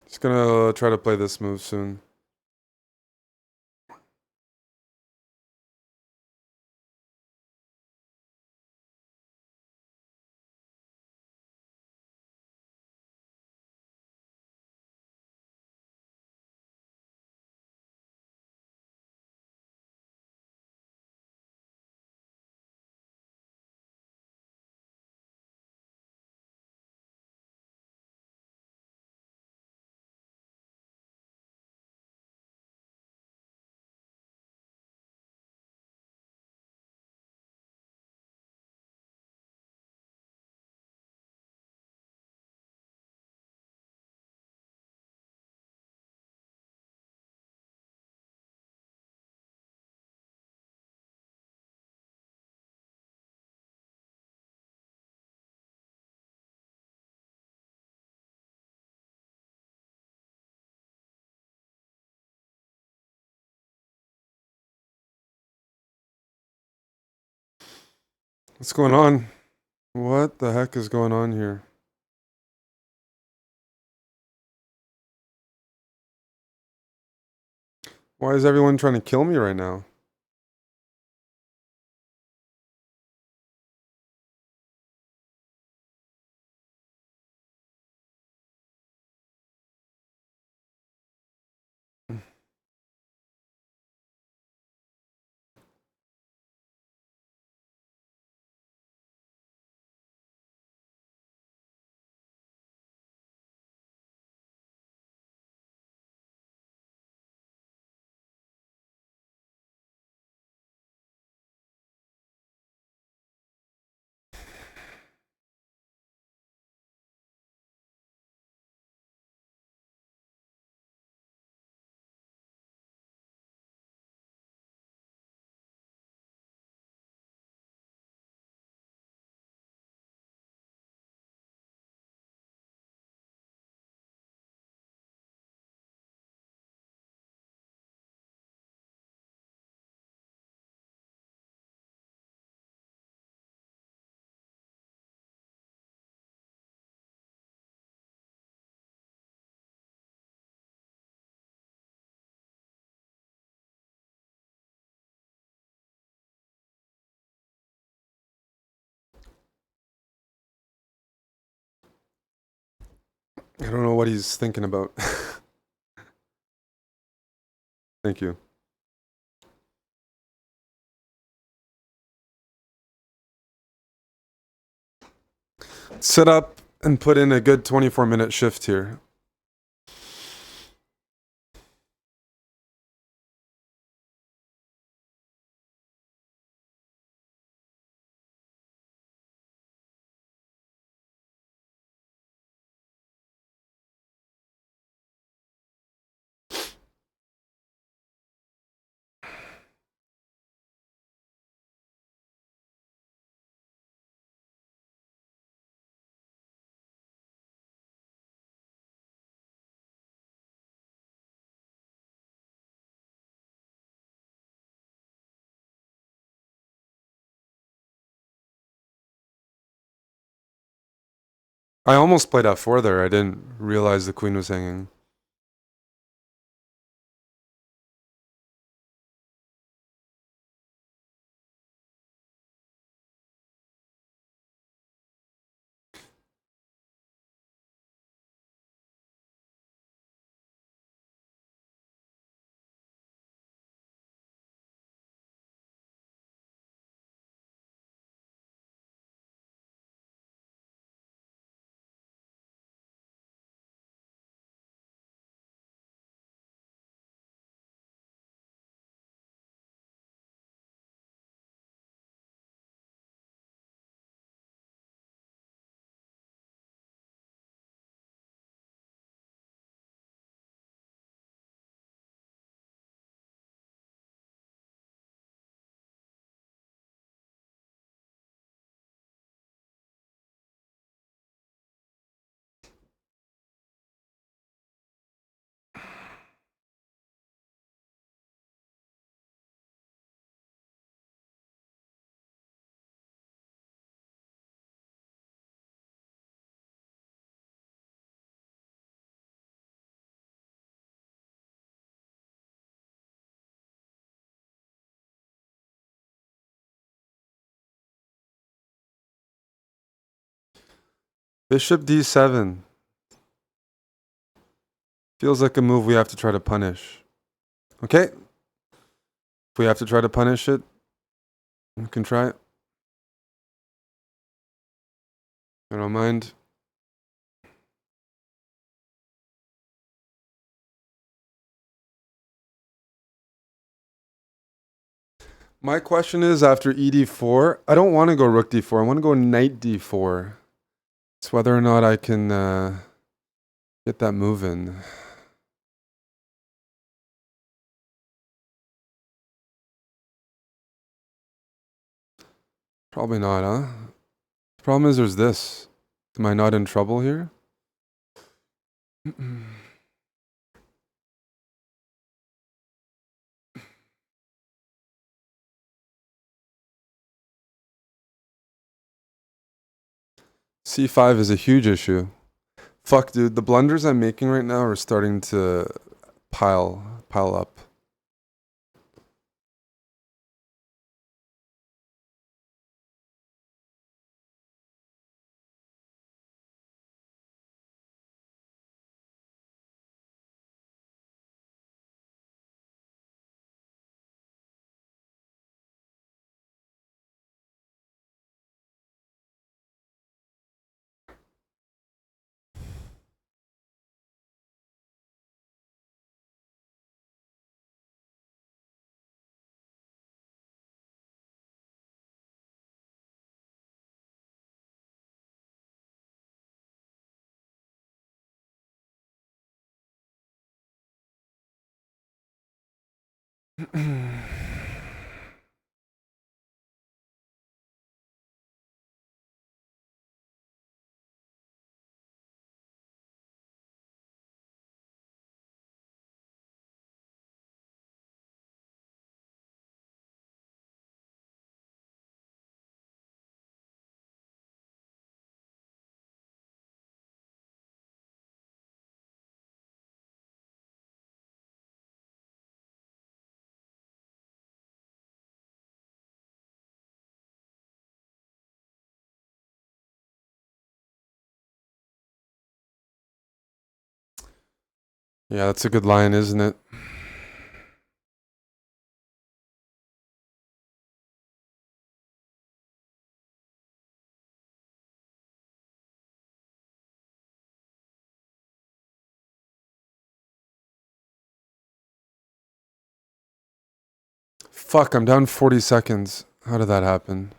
Just gonna try to play this move soon. What's going on? What the heck is going on here? Why is everyone trying to kill me right now? I don't know what he's thinking about. Thank you. Set up and put in a good 24-minute shift here. I almost played f4 there. I didn't realize the queen was hanging. Bishop d7. Feels like a move we have to try to punish. Okay. If we have to try to punish it, we can try it. I don't mind. My question is, after ed4, I don't want to go rook d4. I want to go knight d4. It's whether or not I can get that moving. Probably not, huh? The problem is there's this. Am I not in trouble here? c5 is a huge issue. Fuck, dude. The blunders I'm making right now are starting to pile up. Yeah, that's a good line, isn't it? Fuck, I'm down 40 seconds. How did that happen?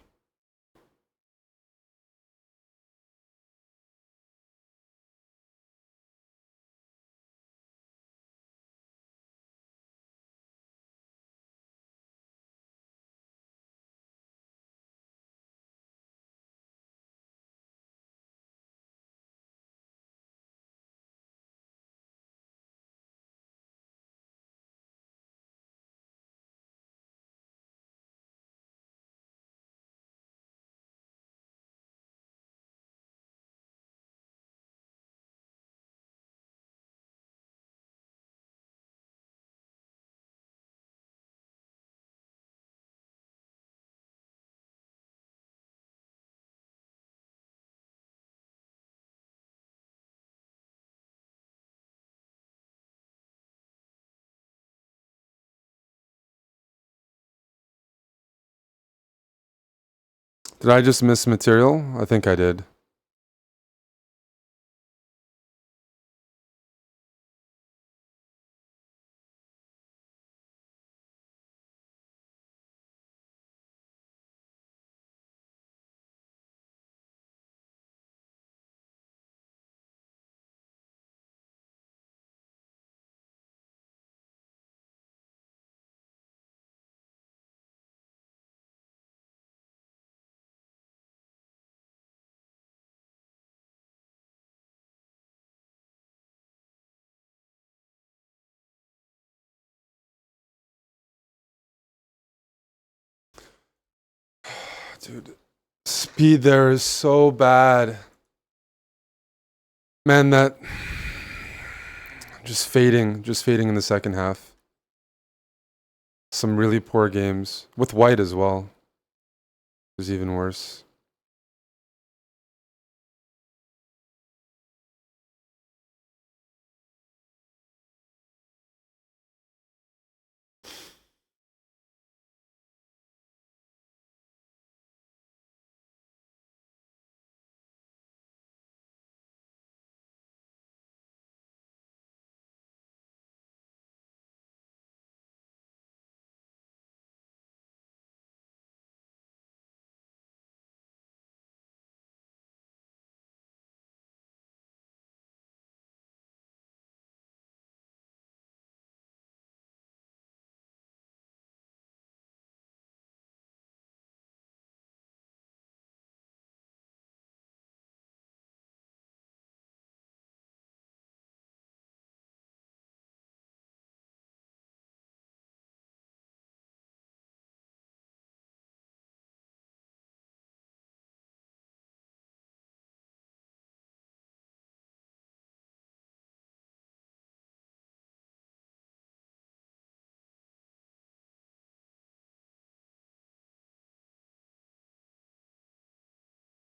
Did I just miss material? I think I did. Dude, speed there is so bad. Man, that just fading in the second half. Some really poor games with white as well. It was even worse.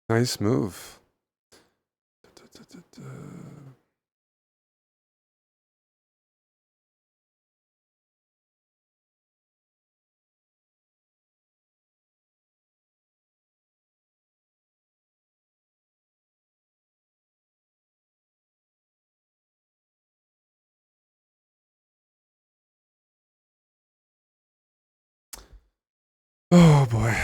Nice move. Oh boy.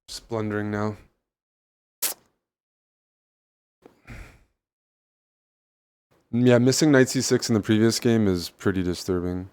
Just blundering now. Yeah, missing knight c6 in the previous game is pretty disturbing.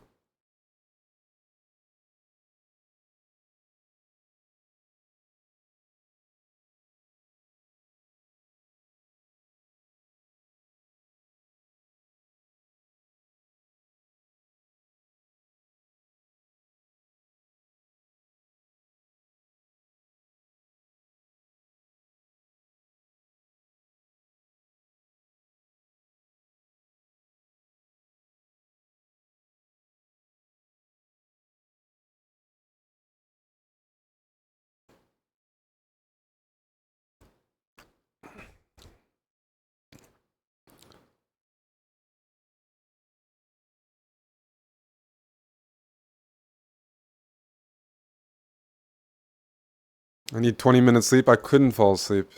I need 20 minutes sleep. I couldn't fall asleep.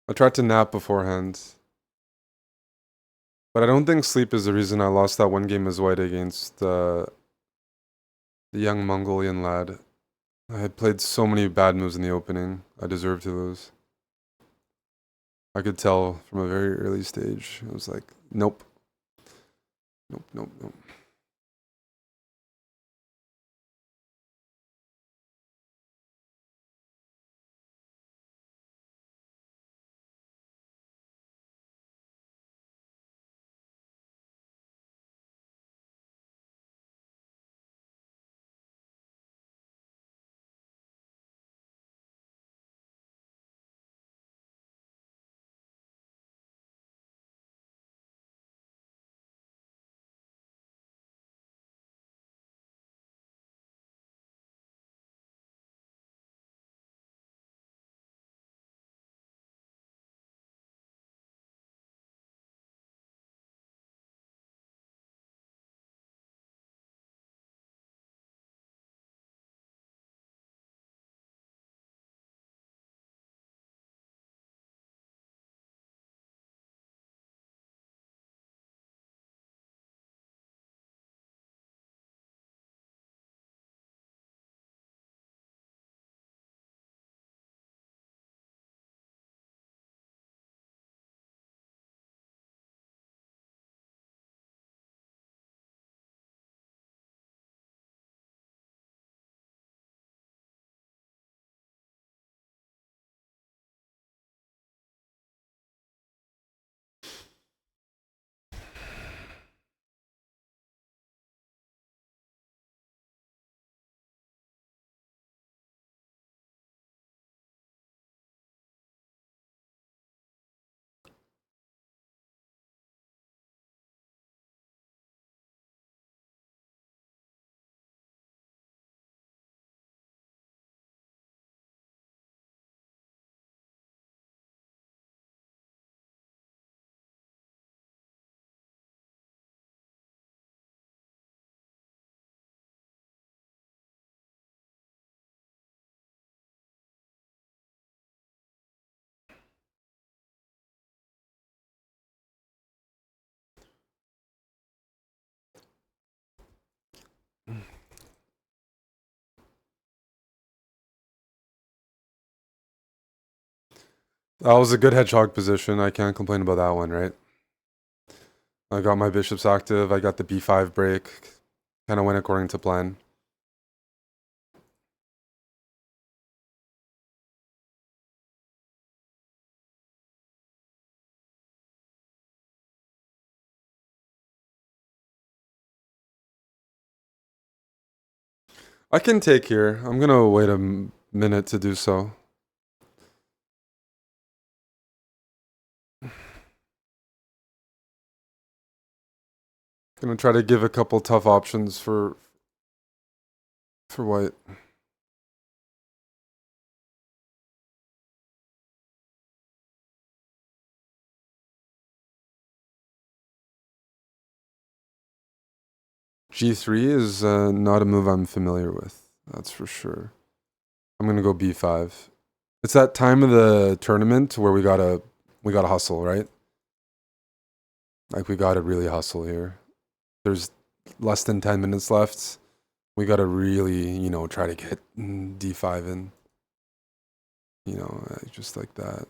I tried to nap beforehand. But I don't think sleep is the reason I lost that one game as white against the young Mongolian lad. I had played so many bad moves in the opening. I deserved to lose. I could tell from a very early stage. It was like, nope. Nope, nope, nope. That was a good hedgehog position. I can't complain about that one, right? I got my bishops active. I got the b5 break. Kind of went according to plan. I can take here. I'm gonna wait a minute to do so. Gonna try to give a couple tough options for white. G3 is not a move I'm familiar with. That's for sure. I'm gonna go B5. It's that time of the tournament where we gotta hustle, right? Like we gotta really hustle here. There's less than 10 minutes left. We gotta really, you know, try to get D5 in. You know, just like that.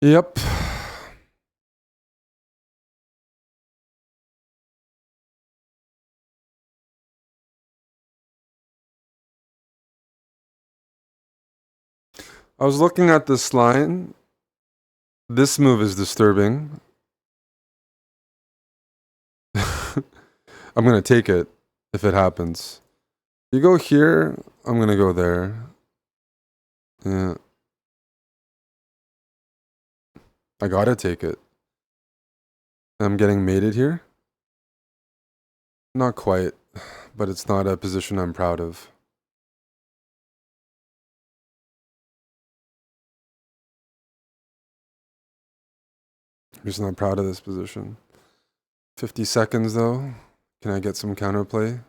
Yep. I was looking at this line. This move is disturbing. I'm gonna take it if it happens. You go here, I'm gonna go there. Yeah. I gotta take it. I'm getting mated here. Not quite, but it's not a position I'm proud of. I'm just not proud of this position. 50 seconds though. Can I get some counterplay?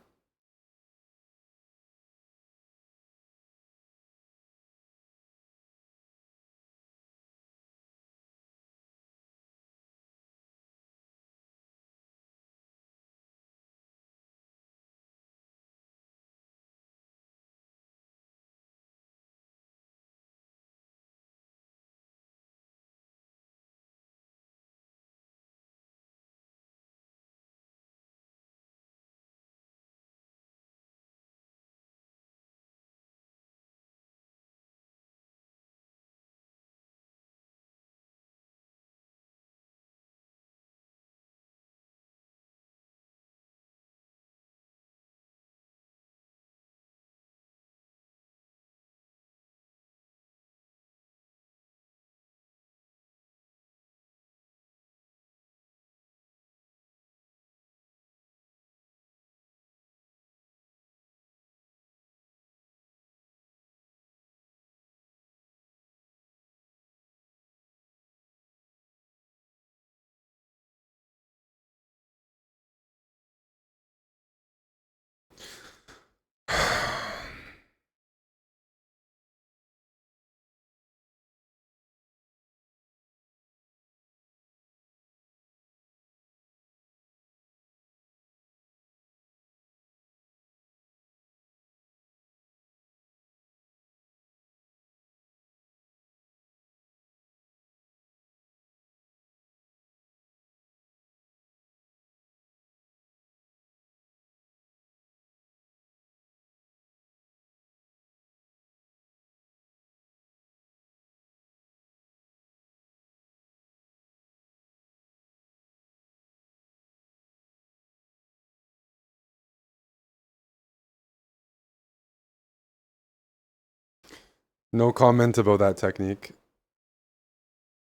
No comment about that technique.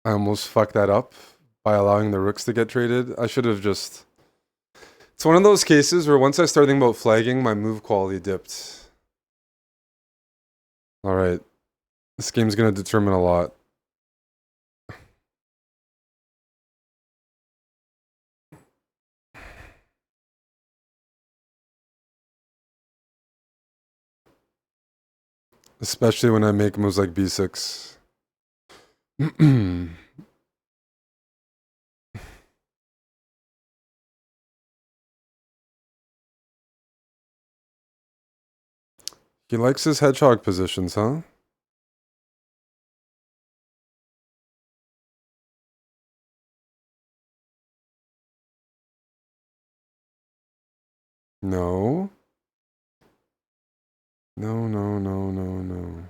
I almost fucked that up by allowing the rooks to get traded. I should have just... It's one of those cases where once I started thinking about flagging, my move quality dipped. Alright. This game's gonna determine a lot. Especially when I make moves like b6. He likes his hedgehog positions, huh? No. No, no, no, no, no.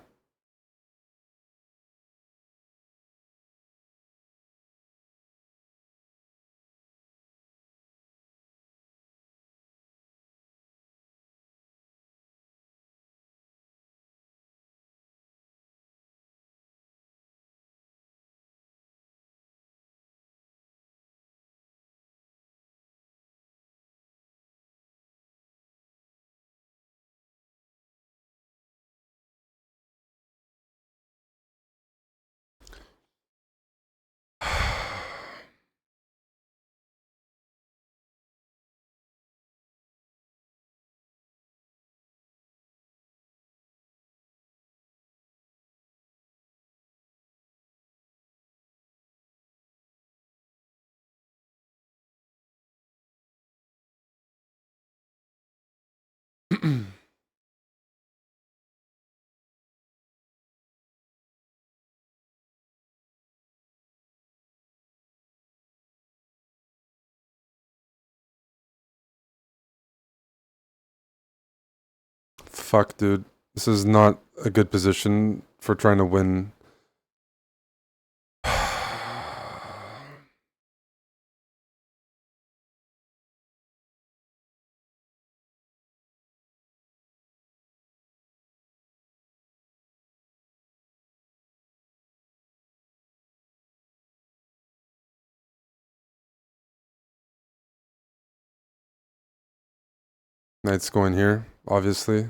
Fuck, dude. This is not a good position for trying to win. Knight's going here, obviously.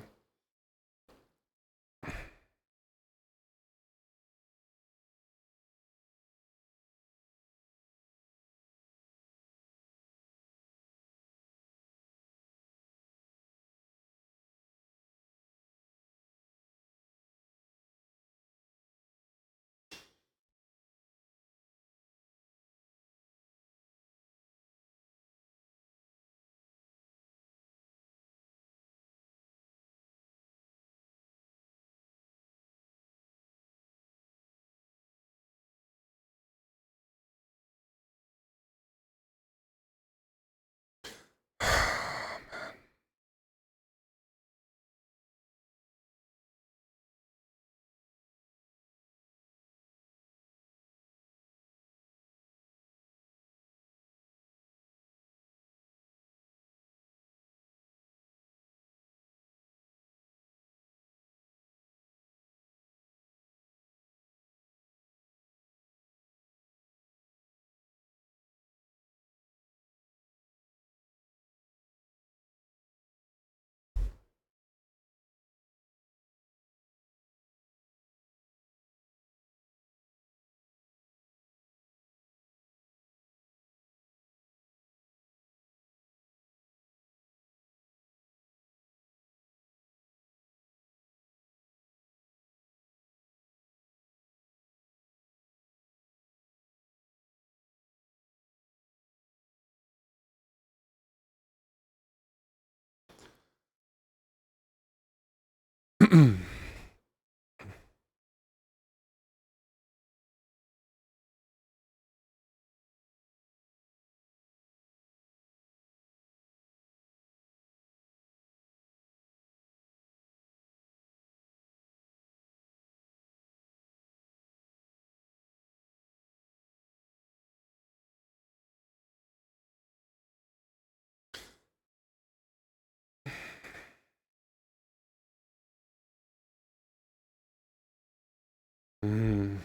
Mm.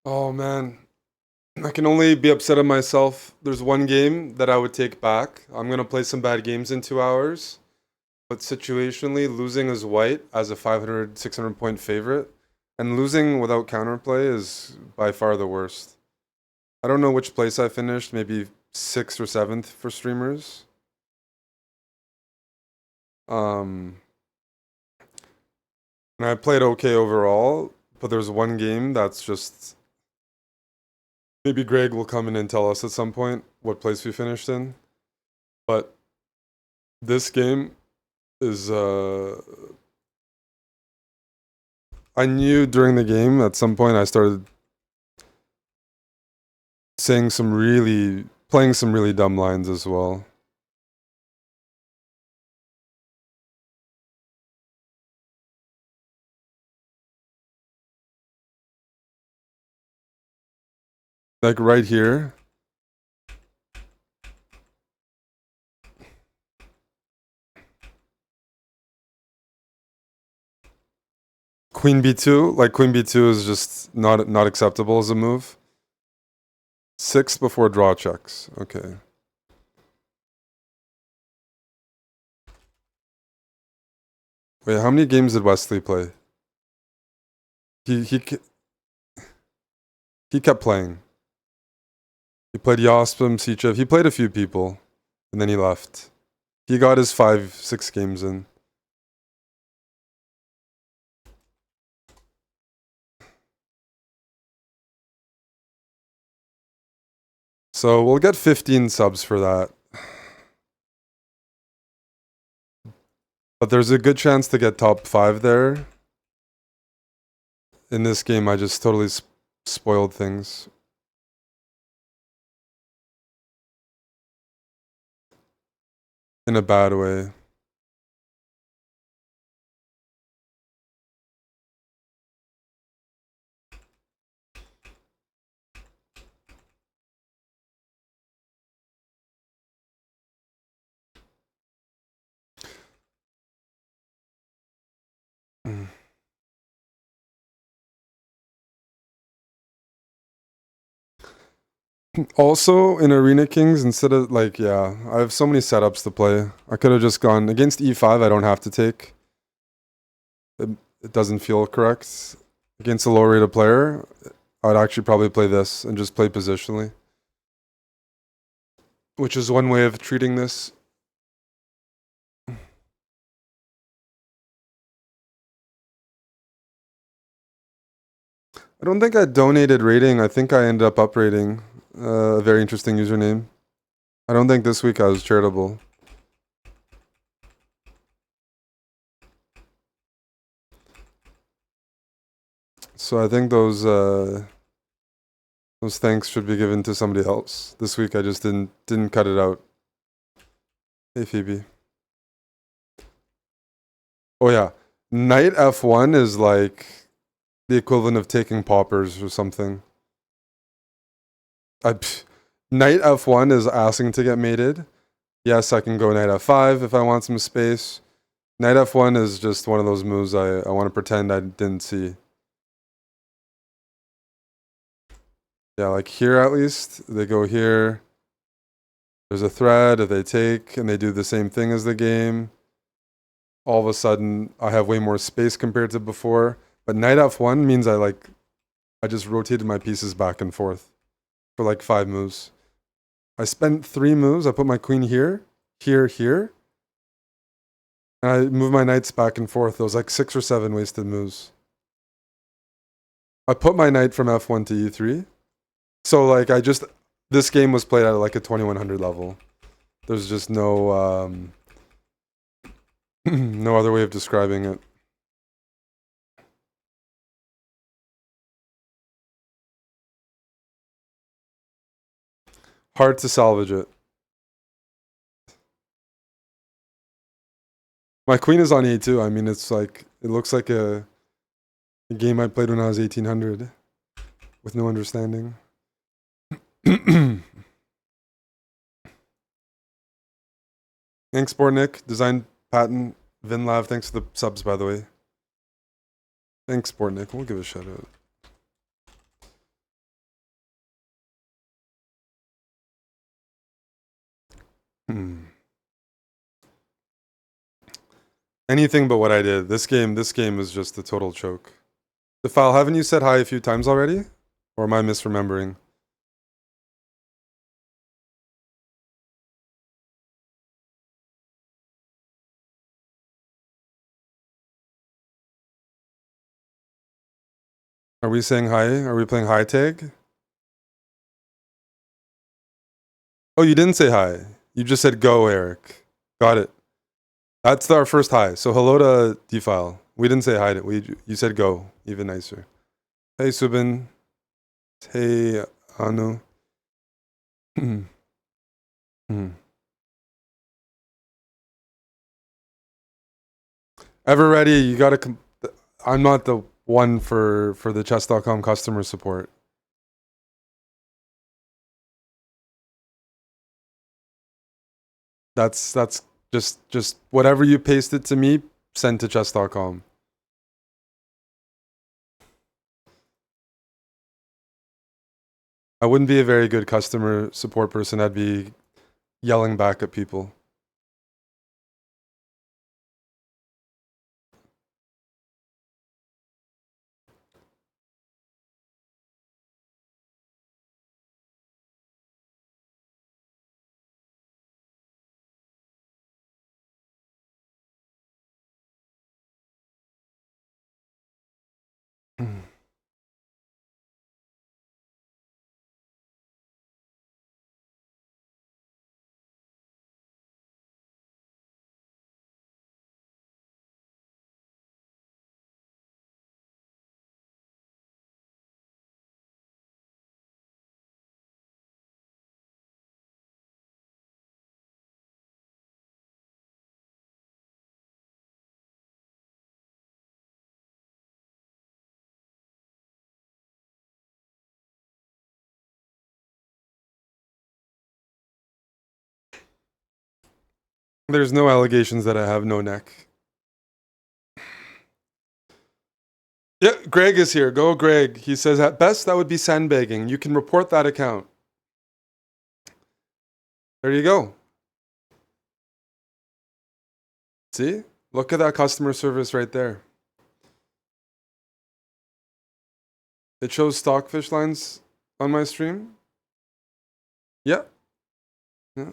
Oh man, I can only be upset at myself. There's one game that I would take back. I'm gonna play some bad games in 2 hours, but situationally, losing as white as a 500, 600 point favorite, and losing without counterplay is by far the worst. I don't know which place I finished, maybe 6th or 7th for streamers. Um, and I played okay overall, but there's one game that's just. Maybe Greg will come in and tell us at some point what place we finished in. But this game is I knew during the game at some point I started playing some really dumb lines as well. Like right here. Queen b2, like Queen b2 is just not acceptable as a move. 6 before draw checks. Okay. Wait, how many games did Wesley play? He kept playing. He played Yospim, Sichev. He played a few people, and then he left. He got his 5-6 games in. So we'll get 15 subs for that. But there's a good chance to get top 5 there. In this game, I just totally spoiled things. In a bad way. Also, in Arena Kings, instead of, like, yeah, I have so many setups to play. I could have just gone against e5, I don't have to take. It doesn't feel correct. Against a low rated player, I'd actually probably play this and just play positionally. Which is one way of treating this. I don't think I donated rating. I think I ended up uprating. A very interesting username. I don't think this week I was charitable. So I think those thanks should be given to somebody else. This week I just didn't cut it out. Hey Phoebe. Oh yeah, knight f1 is like the equivalent of taking paupers or something. Knight f1 is asking to get mated. Yes, I can go knight f5 if I want some space. Knight f1 is just one of those moves I want to pretend I didn't see. Yeah, like here at least, they go here. There's a thread that they take, and they do the same thing as the game. All of a sudden, I have way more space compared to before. But knight f1 means I just rotated my pieces back and forth for like 5 moves. I spent 3 moves. I put my queen here, here, here. And I move my knights back and forth. Those like 6 or 7 wasted moves. I put my knight from f1 to e3. So like this game was played at like a 2100 level. There's just no no other way of describing it. Hard to salvage it. My queen is on a2. I mean, it looks like a game I played when I was 1800. with no understanding. Thanks, Sportnik. Design patent. Vinlav. Thanks for the subs, by the way. Thanks, Sportnik. We'll give a shout out. Anything but what I did. This game is just a total choke. Defile, haven't you said hi a few times already? Or am I misremembering? Are we saying hi? Are we playing hi tag? Oh, you didn't say hi. You just said go, Eric. Got it. That's our first hi. So hello to Defile. We didn't say hi. You said go. Even nicer. Hey, Subin. Hey, Anu. Ever ready? You gotta. I'm not the one for the chess.com customer support. That's just whatever you pasted to me, send to chess.com. I wouldn't be a very good customer support person. I'd be yelling back at people. There's no allegations that I have no neck. Yeah, Greg is here. Go, Greg. He says, at best, that would be sandbagging. You can report that account. There you go. See? Look at that customer service right there. It shows stockfish lines on my stream. Yeah. Yeah.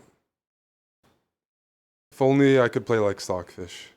If only I could play like stockfish.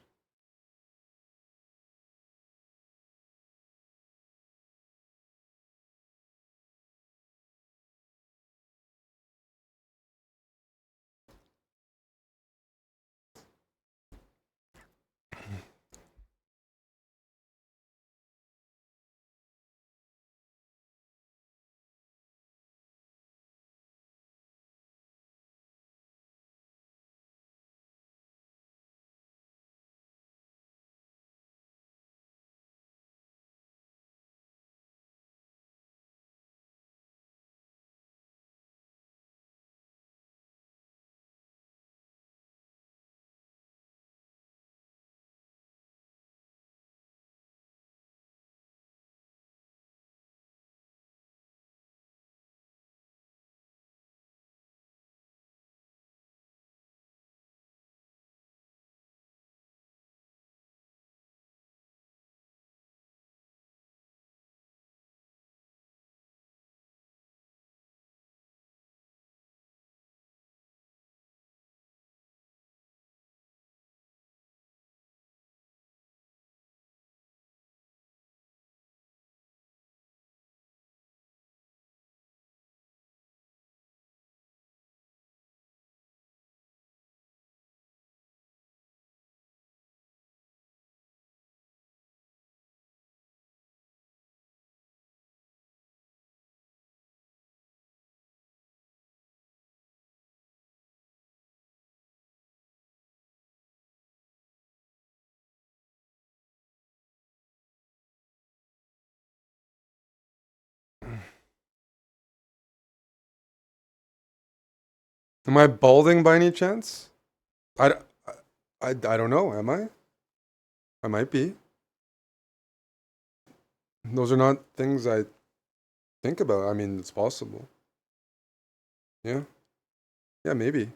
Am I balding by any chance? I don't know. Am I? I might be. Those are not things I think about. I mean, it's possible. Yeah. Yeah, maybe.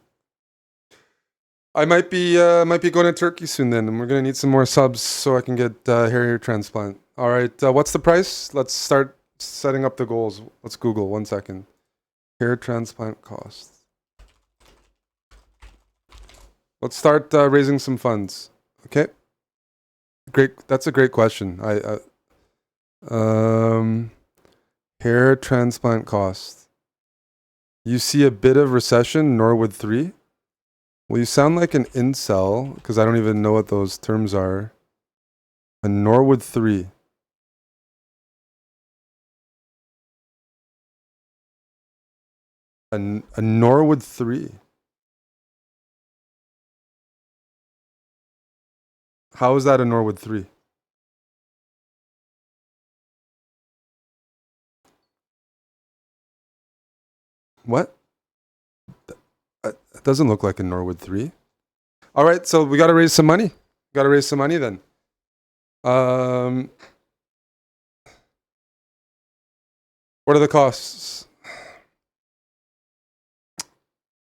I might be going to Turkey soon then, and we're gonna need some more subs so I can get hair transplant. All right, what's the price? Let's start setting up the goals. Let's Google 1 second. Hair transplant costs. Let's start raising some funds. Okay. Great. That's a great question. Hair transplant cost. You see a bit of recession, Norwood 3. Well, you sound like an incel, because I don't even know what those terms are. A Norwood 3. A Norwood 3. How is that a Norwood 3? What? It doesn't look like a Norwood 3. All right, so we got to raise some money. Got to raise some money then. What are the costs?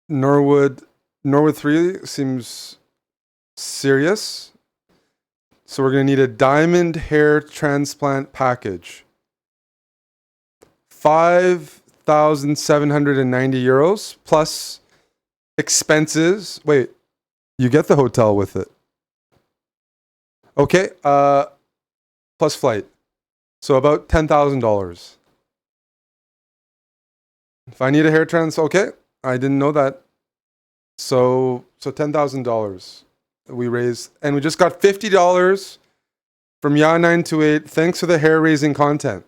Norwood 3 seems serious. So we're going to need a diamond hair transplant package. 5,790 euros plus expenses. Wait, you get the hotel with it. Okay, plus flight. So about $10,000. If I need a hair trans, okay. I didn't know that. So $10,000 we raised, and we just got $50 from Ya928. Thanks for the hair raising content.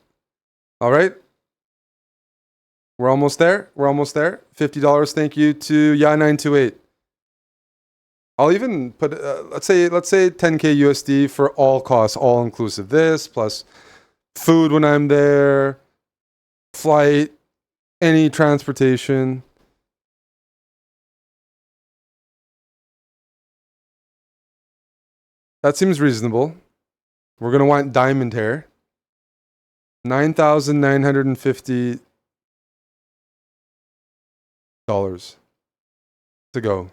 All right. We're almost there. We're almost there. $50. Thank you to Ya928. I'll even put let's say 10K USD for all costs, all inclusive. This plus food when I'm there, flight, any transportation. That seems reasonable. We're gonna want diamond hair. $9,950 to go.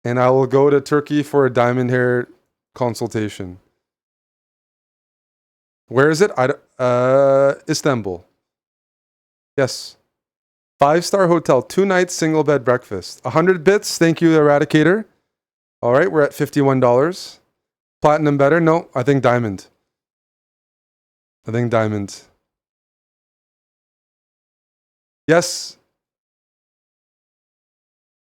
And I will go to Turkey for a diamond hair consultation. Where is it? Istanbul. Yes. 5-star hotel, 2 nights, single bed breakfast. 100 bits. Thank you, Eradicator. All right, we're at $51. Platinum better? No, I think diamond. Yes.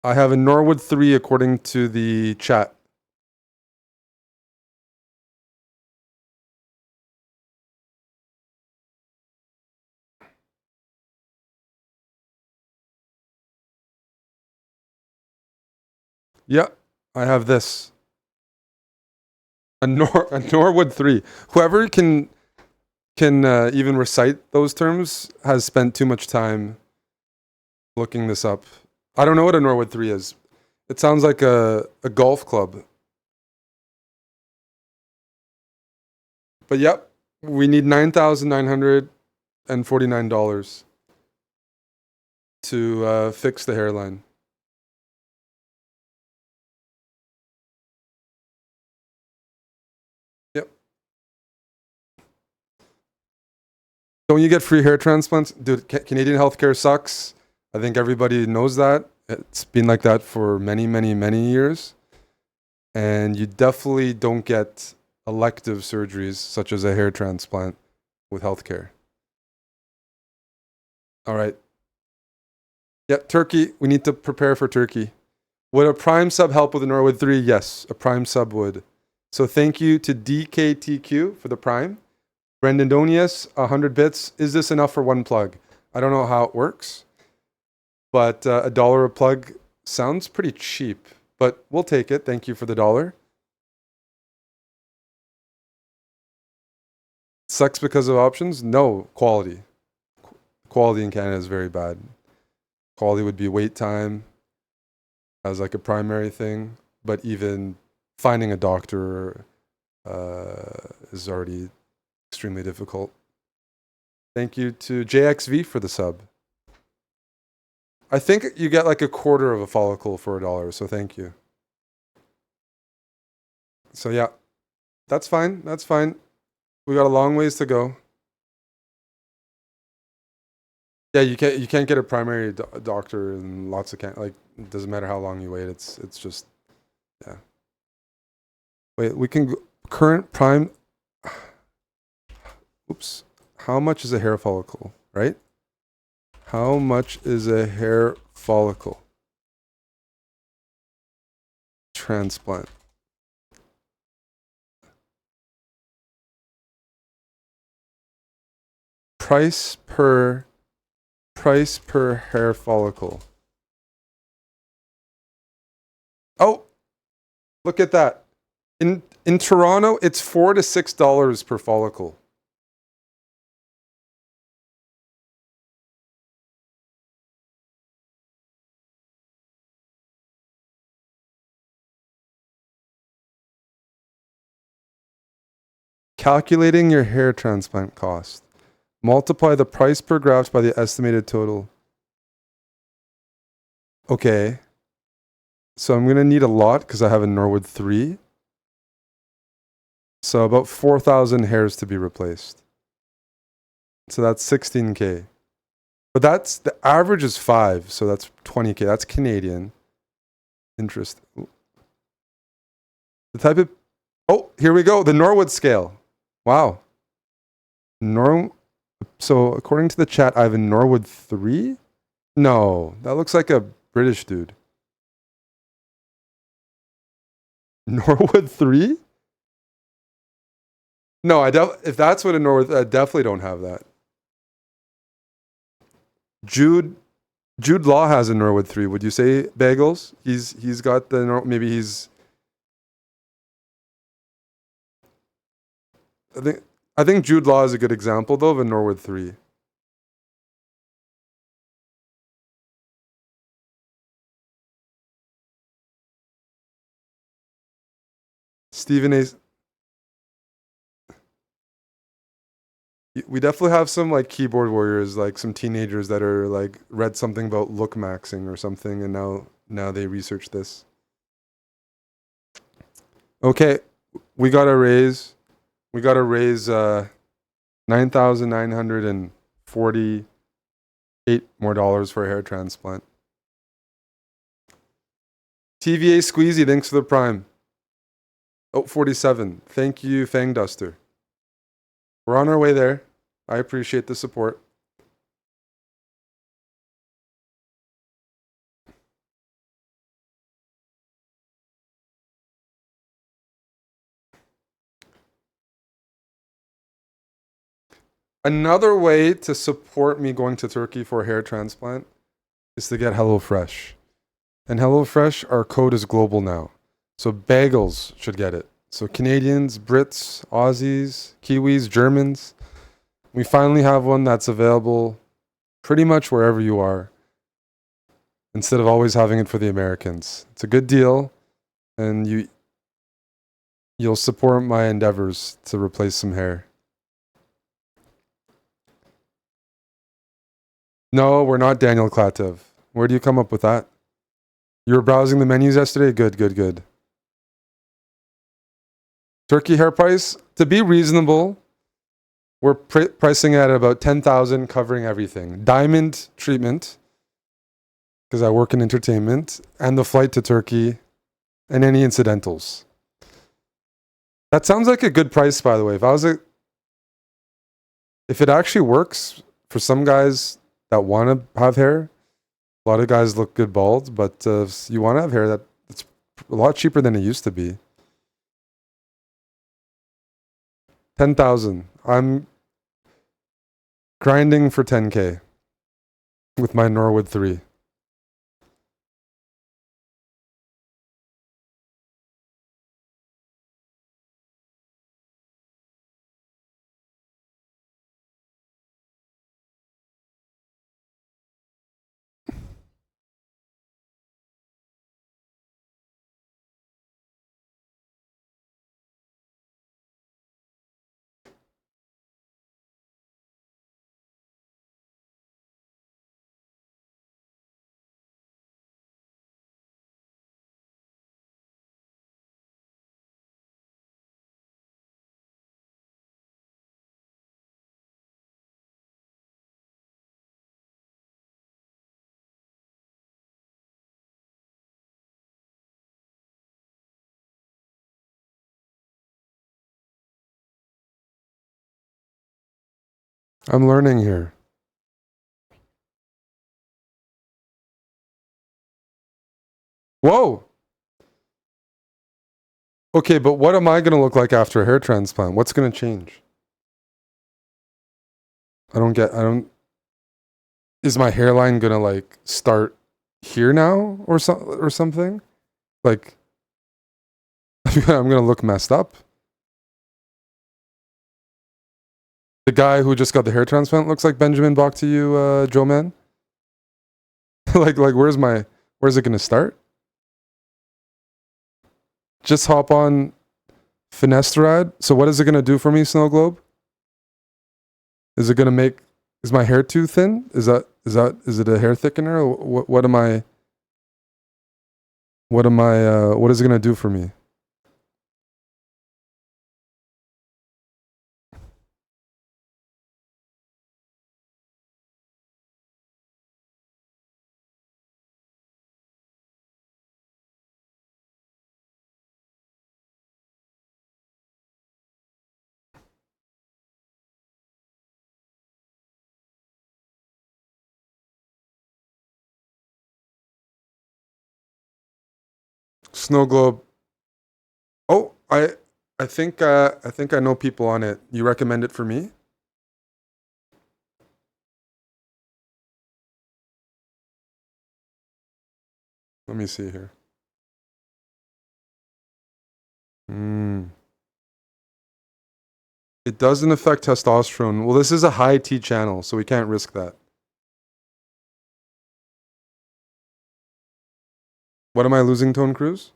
I have a Norwood 3 according to the chat. Yeah, I have this. A Norwood 3. Whoever can even recite those terms has spent too much time looking this up. I don't know what a Norwood 3 is. It sounds like a golf club. But yep, we need $9,949 to fix the hairline. Yep. Don't you get free hair transplants? Dude, Canadian healthcare sucks. I think everybody knows that. It's been like that for many, many, many years. And you definitely don't get elective surgeries such as a hair transplant with healthcare. All right. Yeah, Turkey. We need to prepare for Turkey. Would a Prime sub help with the Norwood 3? Yes, a Prime sub would. So thank you to DKTQ for the Prime. Brendan Donius, 100 bits. Is this enough for one plug? I don't know how it works, but $1 a plug sounds pretty cheap, but we'll take it. Thank you for the $1. Sucks because of options? No, quality. Quality in Canada is very bad. Quality would be wait time as like a primary thing, but even finding a doctor is already extremely difficult. Thank you to JXV for the sub. I think you get like a quarter of a follicle for $1, so thank you. So yeah, that's fine. That's fine. We got a long ways to go. Yeah, you can't get a primary doctor and lots of like it doesn't matter how long you wait. It's just yeah. Wait, we can go, current prime. Oops. How much is a hair follicle, right? How much is a hair follicle transplant? Price per hair follicle. Oh, look at that. In Toronto, it's $4 to $6 per follicle. Calculating your hair transplant cost. Multiply the price per graft by the estimated total. Okay. So I'm going to need a lot because I have a Norwood 3. So about 4,000 hairs to be replaced. So that's 16K. But that's the average is 5, so that's 20K. That's Canadian. Interesting. The type of oh, here we go. The Norwood scale. Wow. So according to the chat, I have a Norwood 3? No, that looks like a British dude. Norwood 3? No, if that's what a Norwood, I definitely don't have that. Jude Law has a Norwood 3. Would you say Bagels? He's got the maybe he's I think Jude Law is a good example though of a Norwood 3. Stephen A. We definitely have some like keyboard warriors, like some teenagers that are like read something about look maxing or something, and now they research this. Okay, we gotta raise $9,948 more dollars for a hair transplant. TVA Squeezy, thanks for the prime. Oh, 47. Thank you, Fang Duster. We're on our way there. I appreciate the support. Another way to support me going to Turkey for a hair transplant is to get HelloFresh. And HelloFresh, our code is global now. So Bagels should get it. So Canadians, Brits, Aussies, Kiwis, Germans. We finally have one that's available pretty much wherever you are, instead of always having it for the Americans. It's a good deal, and you'll support my endeavors to replace some hair. No, we're not Daniel Klatev. Where do you come up with that? You were browsing the menus yesterday? Good. Turkey hair price, to be reasonable, we're pricing at about 10,000, covering everything. Diamond treatment, because I work in entertainment, and the flight to Turkey, and any incidentals. That sounds like a good price, by the way. If it actually works for some guys that want to have hair, a lot of guys look good bald, but if you want to have hair, it's a lot cheaper than it used to be. 10,000. I'm grinding for 10K with my Norwood 3. I'm learning here. Whoa! Okay, but what am I going to look like after a hair transplant? What's going to change? I don't... Is my hairline going to, like, start here now or something? Like, I'm going to look messed up. The guy who just got the hair transplant looks like Benjamin Bach to you, Joe Man? like, where's it going to start? Just hop on Finasteride. So what is it going to do for me, Snow Globe? Is it going to make... Is my hair too thin? Is it a hair thickener? Or what is it going to do for me? Snow Globe. Oh, I think I know people on it. You recommend it for me? Let me see here. It doesn't affect testosterone. Well, this is a high T channel, so we can't risk that. What am I losing, Tone Cruise?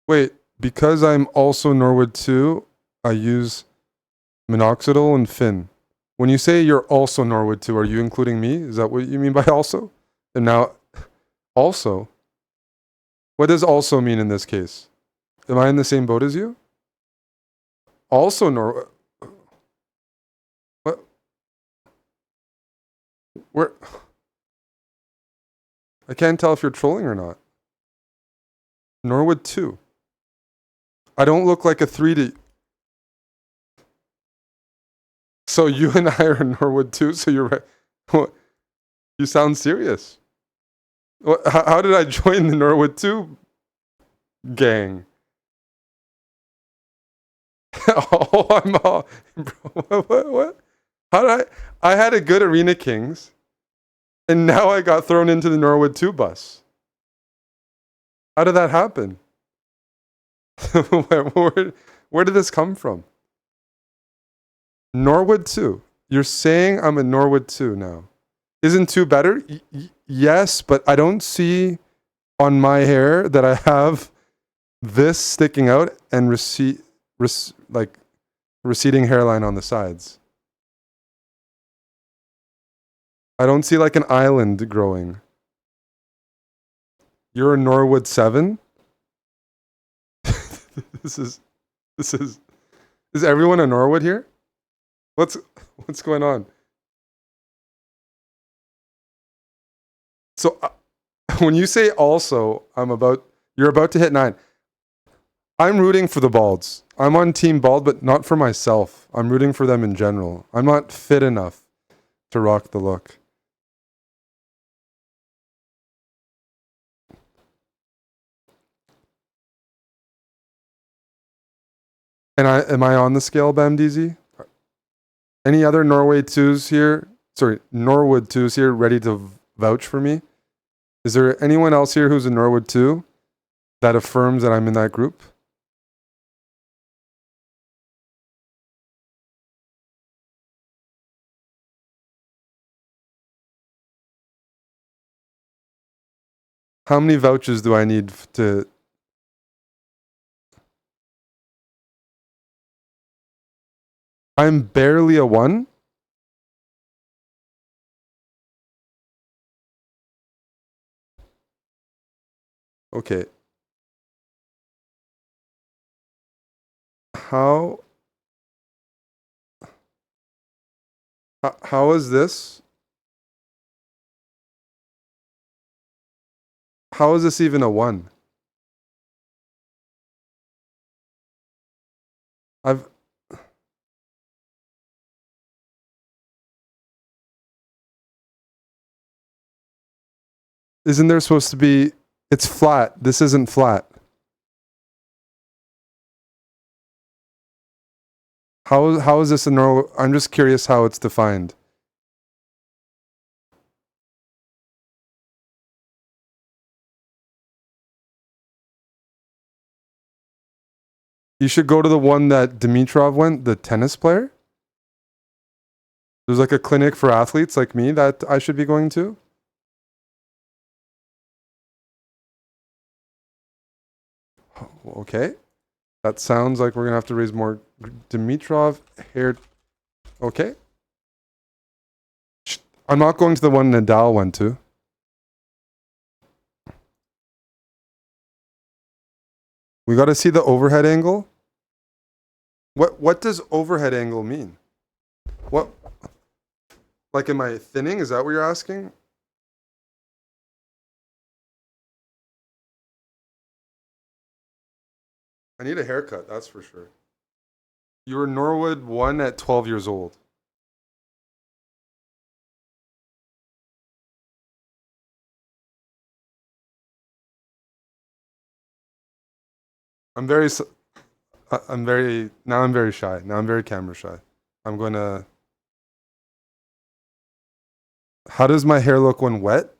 Wait, because I'm also Norwood 2, I use minoxidil and Fin. When you say you're also Norwood 2, are you including me? Is that what you mean by also? And now, also? What does also mean in this case? Am I in the same boat as you? Also Norwood. What? Where? I can't tell if you're trolling or not. Norwood 2. I don't look like a 3D. So you and I are Norwood 2, so you're right. You sound serious. How did I join the Norwood 2 gang? Oh, I'm all... Bro, what? How did I had a good Arena Kings, and now I got thrown into the Norwood 2 bus. How did that happen? Where did this come from? Norwood 2. You're saying I'm a Norwood 2 now. Isn't 2 better? Yes, but I don't see on my hair that I have this sticking out and receding hairline on the sides. I don't see like an island growing. You're a Norwood 7? Is everyone a Norwood here? What's going on? So when you say also, you're about to hit 9. I'm rooting for the balds. I'm on team bald, but not for myself. I'm rooting for them in general. I'm not fit enough to rock the look. And am I on the scale, BamDZ? Any other Norwood 2s here ready to vouch for me? Is there anyone else here who's a Norwood 2 that affirms that I'm in that group? How many vouchers do I need to... I'm barely a 1? Okay. How is this? How is this even a 1? I've Isn't there supposed to be, it's flat. This isn't flat. How is this a normal? I'm just curious how it's defined. You should go to the one that Dimitrov went, the tennis player. There's like a clinic for athletes like me that I should be going to. Okay. That sounds like we're going to have to raise more. Dimitrov hair. Okay. I'm not going to the one Nadal went to. We got to see the overhead angle. What does overhead angle mean? What? Like, am I thinning? Is that what you're asking? I need a haircut, that's for sure. You were Norwood 1 at 12 years old. I'm very shy. Now I'm very shy. Now I'm very camera shy. I'm going to. How does my hair look when wet?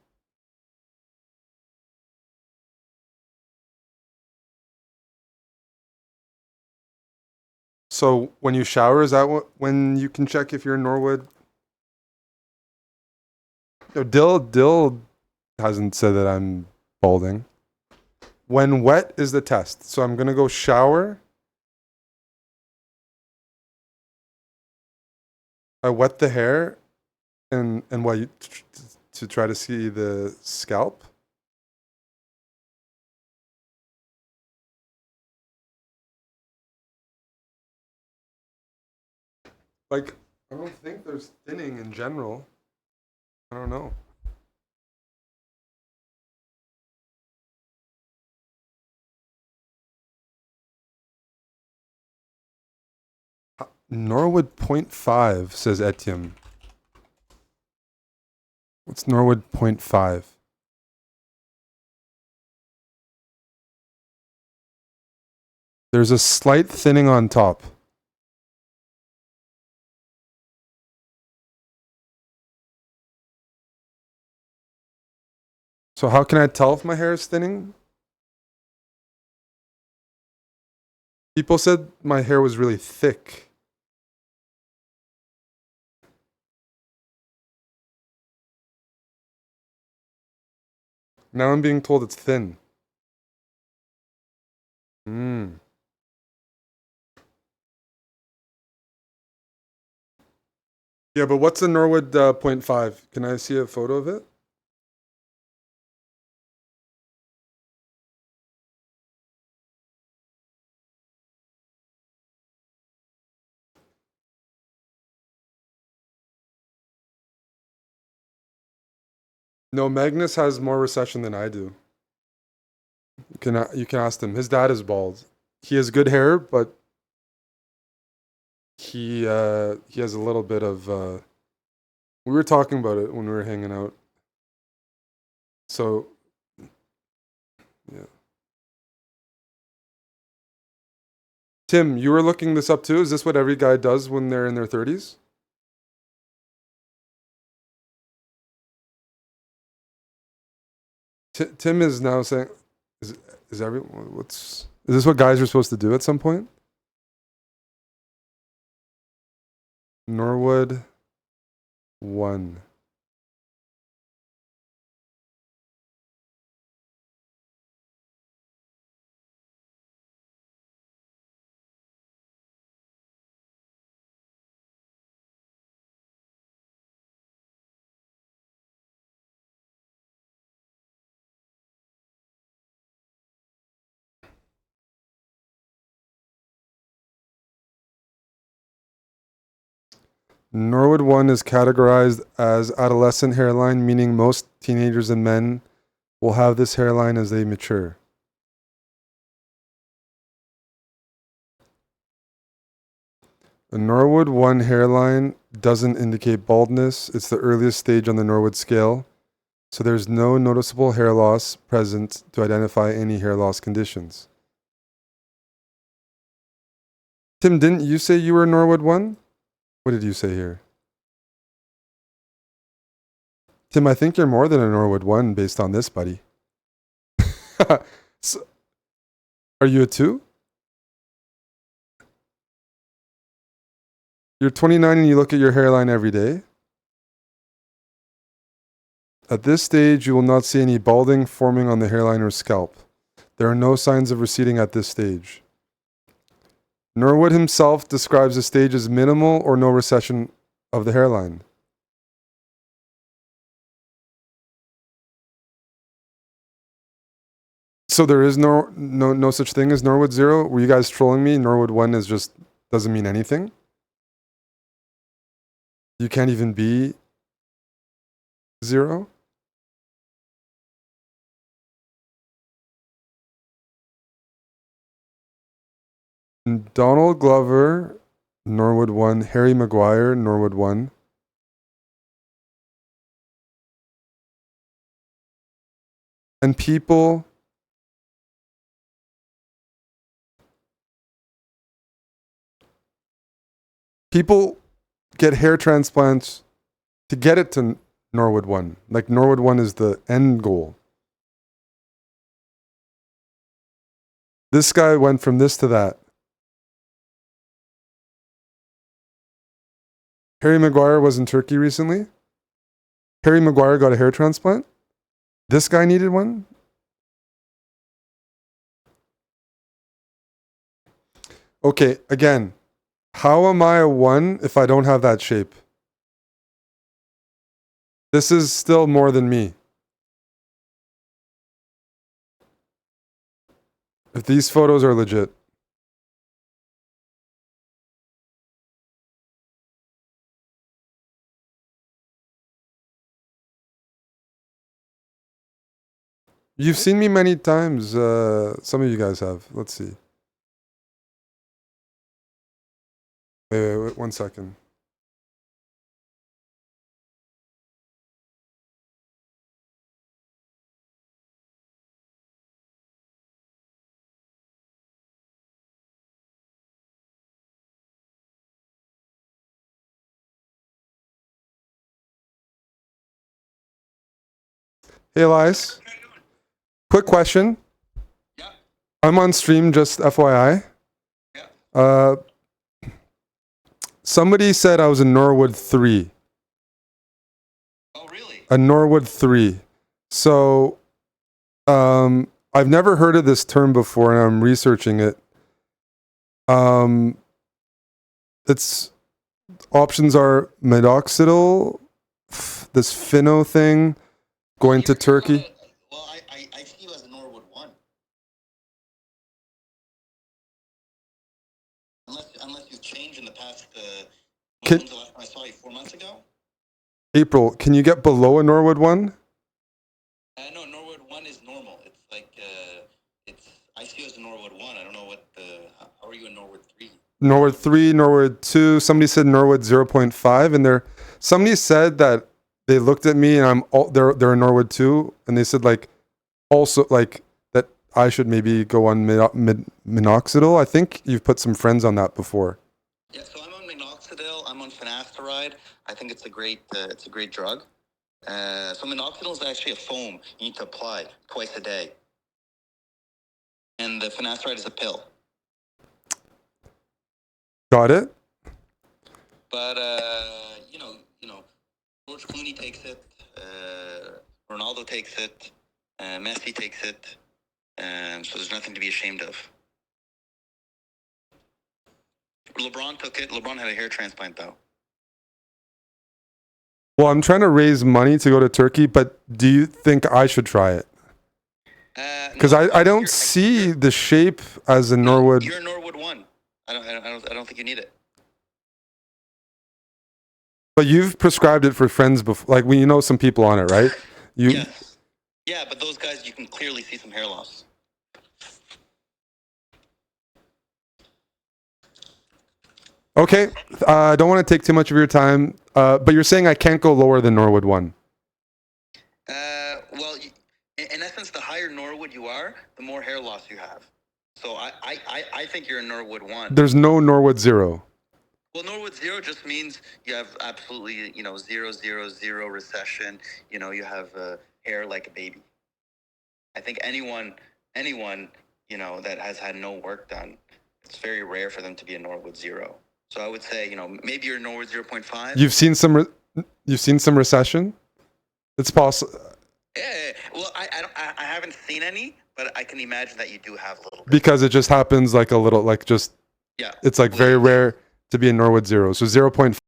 So when you shower, is that when you can check if you're in Norwood? No, Dill hasn't said that I'm balding. When wet is the test. So I'm gonna go shower. I wet the hair, and what to try to see the scalp. Like, I don't think there's thinning in general. I don't know. Norwood 0.5, says Etienne. What's Norwood 0.5? There's a slight thinning on top. So how can I tell if my hair is thinning? People said my hair was really thick. Now I'm being told it's thin. Hmm. Yeah, but what's a Norwood 0.5? Can I see a photo of it? No, Magnus has more recession than I do. You can ask him. His dad is bald. He has good hair, but he has a little bit of we were talking about it when we were hanging out. So yeah. Tim, you were looking this up too? Is this what every guy does when they're in their 30s? Tim is now saying, is everyone is this what guys are supposed to do at some point? Norwood 1. Norwood 1 is categorized as adolescent hairline, meaning most teenagers and men will have this hairline as they mature. A Norwood 1 hairline doesn't indicate baldness. It's the earliest stage on the Norwood scale, so there's no noticeable hair loss present to identify any hair loss conditions. Tim, didn't you say you were Norwood 1? What did you say here? Tim, I think you're more than a Norwood 1 based on this, buddy. So, are you a 2? You're 29 and you look at your hairline every day. At this stage, you will not see any balding forming on the hairline or scalp. There are no signs of receding at this stage. Norwood himself describes the stage as minimal or no recession of the hairline. So there is no such thing as Norwood 0? Were you guys trolling me? Norwood 1 is just doesn't mean anything? You can't even be 0? Donald Glover, Norwood 1. Harry Maguire, Norwood 1. And people get hair transplants to get it to Norwood 1. Like Norwood 1 is the end goal. This guy went from this to that. Harry Maguire was in Turkey recently. Harry Maguire got a hair transplant. This guy needed one. Okay, again, how am I a 1 if I don't have that shape? This is still more than me. If these photos are legit. You've seen me many times. Some of you guys have. Let's see. Wait, 1 second. Hey, Elias. Quick question. Yeah. I'm on stream, just FYI. Yeah. Somebody said I was a Norwood 3. Oh, really? A Norwood 3. So, I've never heard of this term before, and I'm researching it. Its options are minoxidil, this Finno thing, going to Turkey. Well, I see you as a Norwood 1. Unless you've changed in the past. When's the last time I saw you? 4 months ago? April, can you get below a Norwood 1? No, Norwood 1 is normal. It's like, I see you as a Norwood 1. I don't know how are you a Norwood 3? Norwood 3, Norwood 2. Somebody said Norwood 0.5, and somebody said that they looked at me and they're a Norwood 2, and they said also that I should maybe go on minoxidil. I think you've put some friends on that before. Yeah, so I'm on minoxidil. I'm on finasteride. I think it's a great drug. So minoxidil is actually a foam you need to apply twice a day, and the finasteride is a pill. Got it. But George Clooney takes it, Ronaldo takes it, Messi takes it, so there's nothing to be ashamed of. LeBron took it. LeBron had a hair transplant, though. Well, I'm trying to raise money to go to Turkey, but do you think I should try it? Because I don't see the shape as a Norwood. You're a Norwood 1. I don't think you need it. But you've prescribed it for friends before. Like, you know some people on it, right? Yes. Yeah, but those guys, you can clearly see some hair loss. Okay. I don't want to take too much of your time, but you're saying I can't go lower than Norwood 1. Well, in essence, the higher Norwood you are, the more hair loss you have. So I think you're in Norwood 1. There's no Norwood 0. Well, Norwood 0 just means you have absolutely, 0, 0, 0 recession. You have hair like a baby. I think anyone, that has had no work done, it's very rare for them to be a Norwood 0. So I would say, maybe you're Norwood 0.5. You've seen some recession? It's possible. Yeah. Well, I haven't seen any, but I can imagine that you do have a little bit. Because it just happens like a little, like just, Yeah. it's like very rare to be a Norwood 0. So 0.5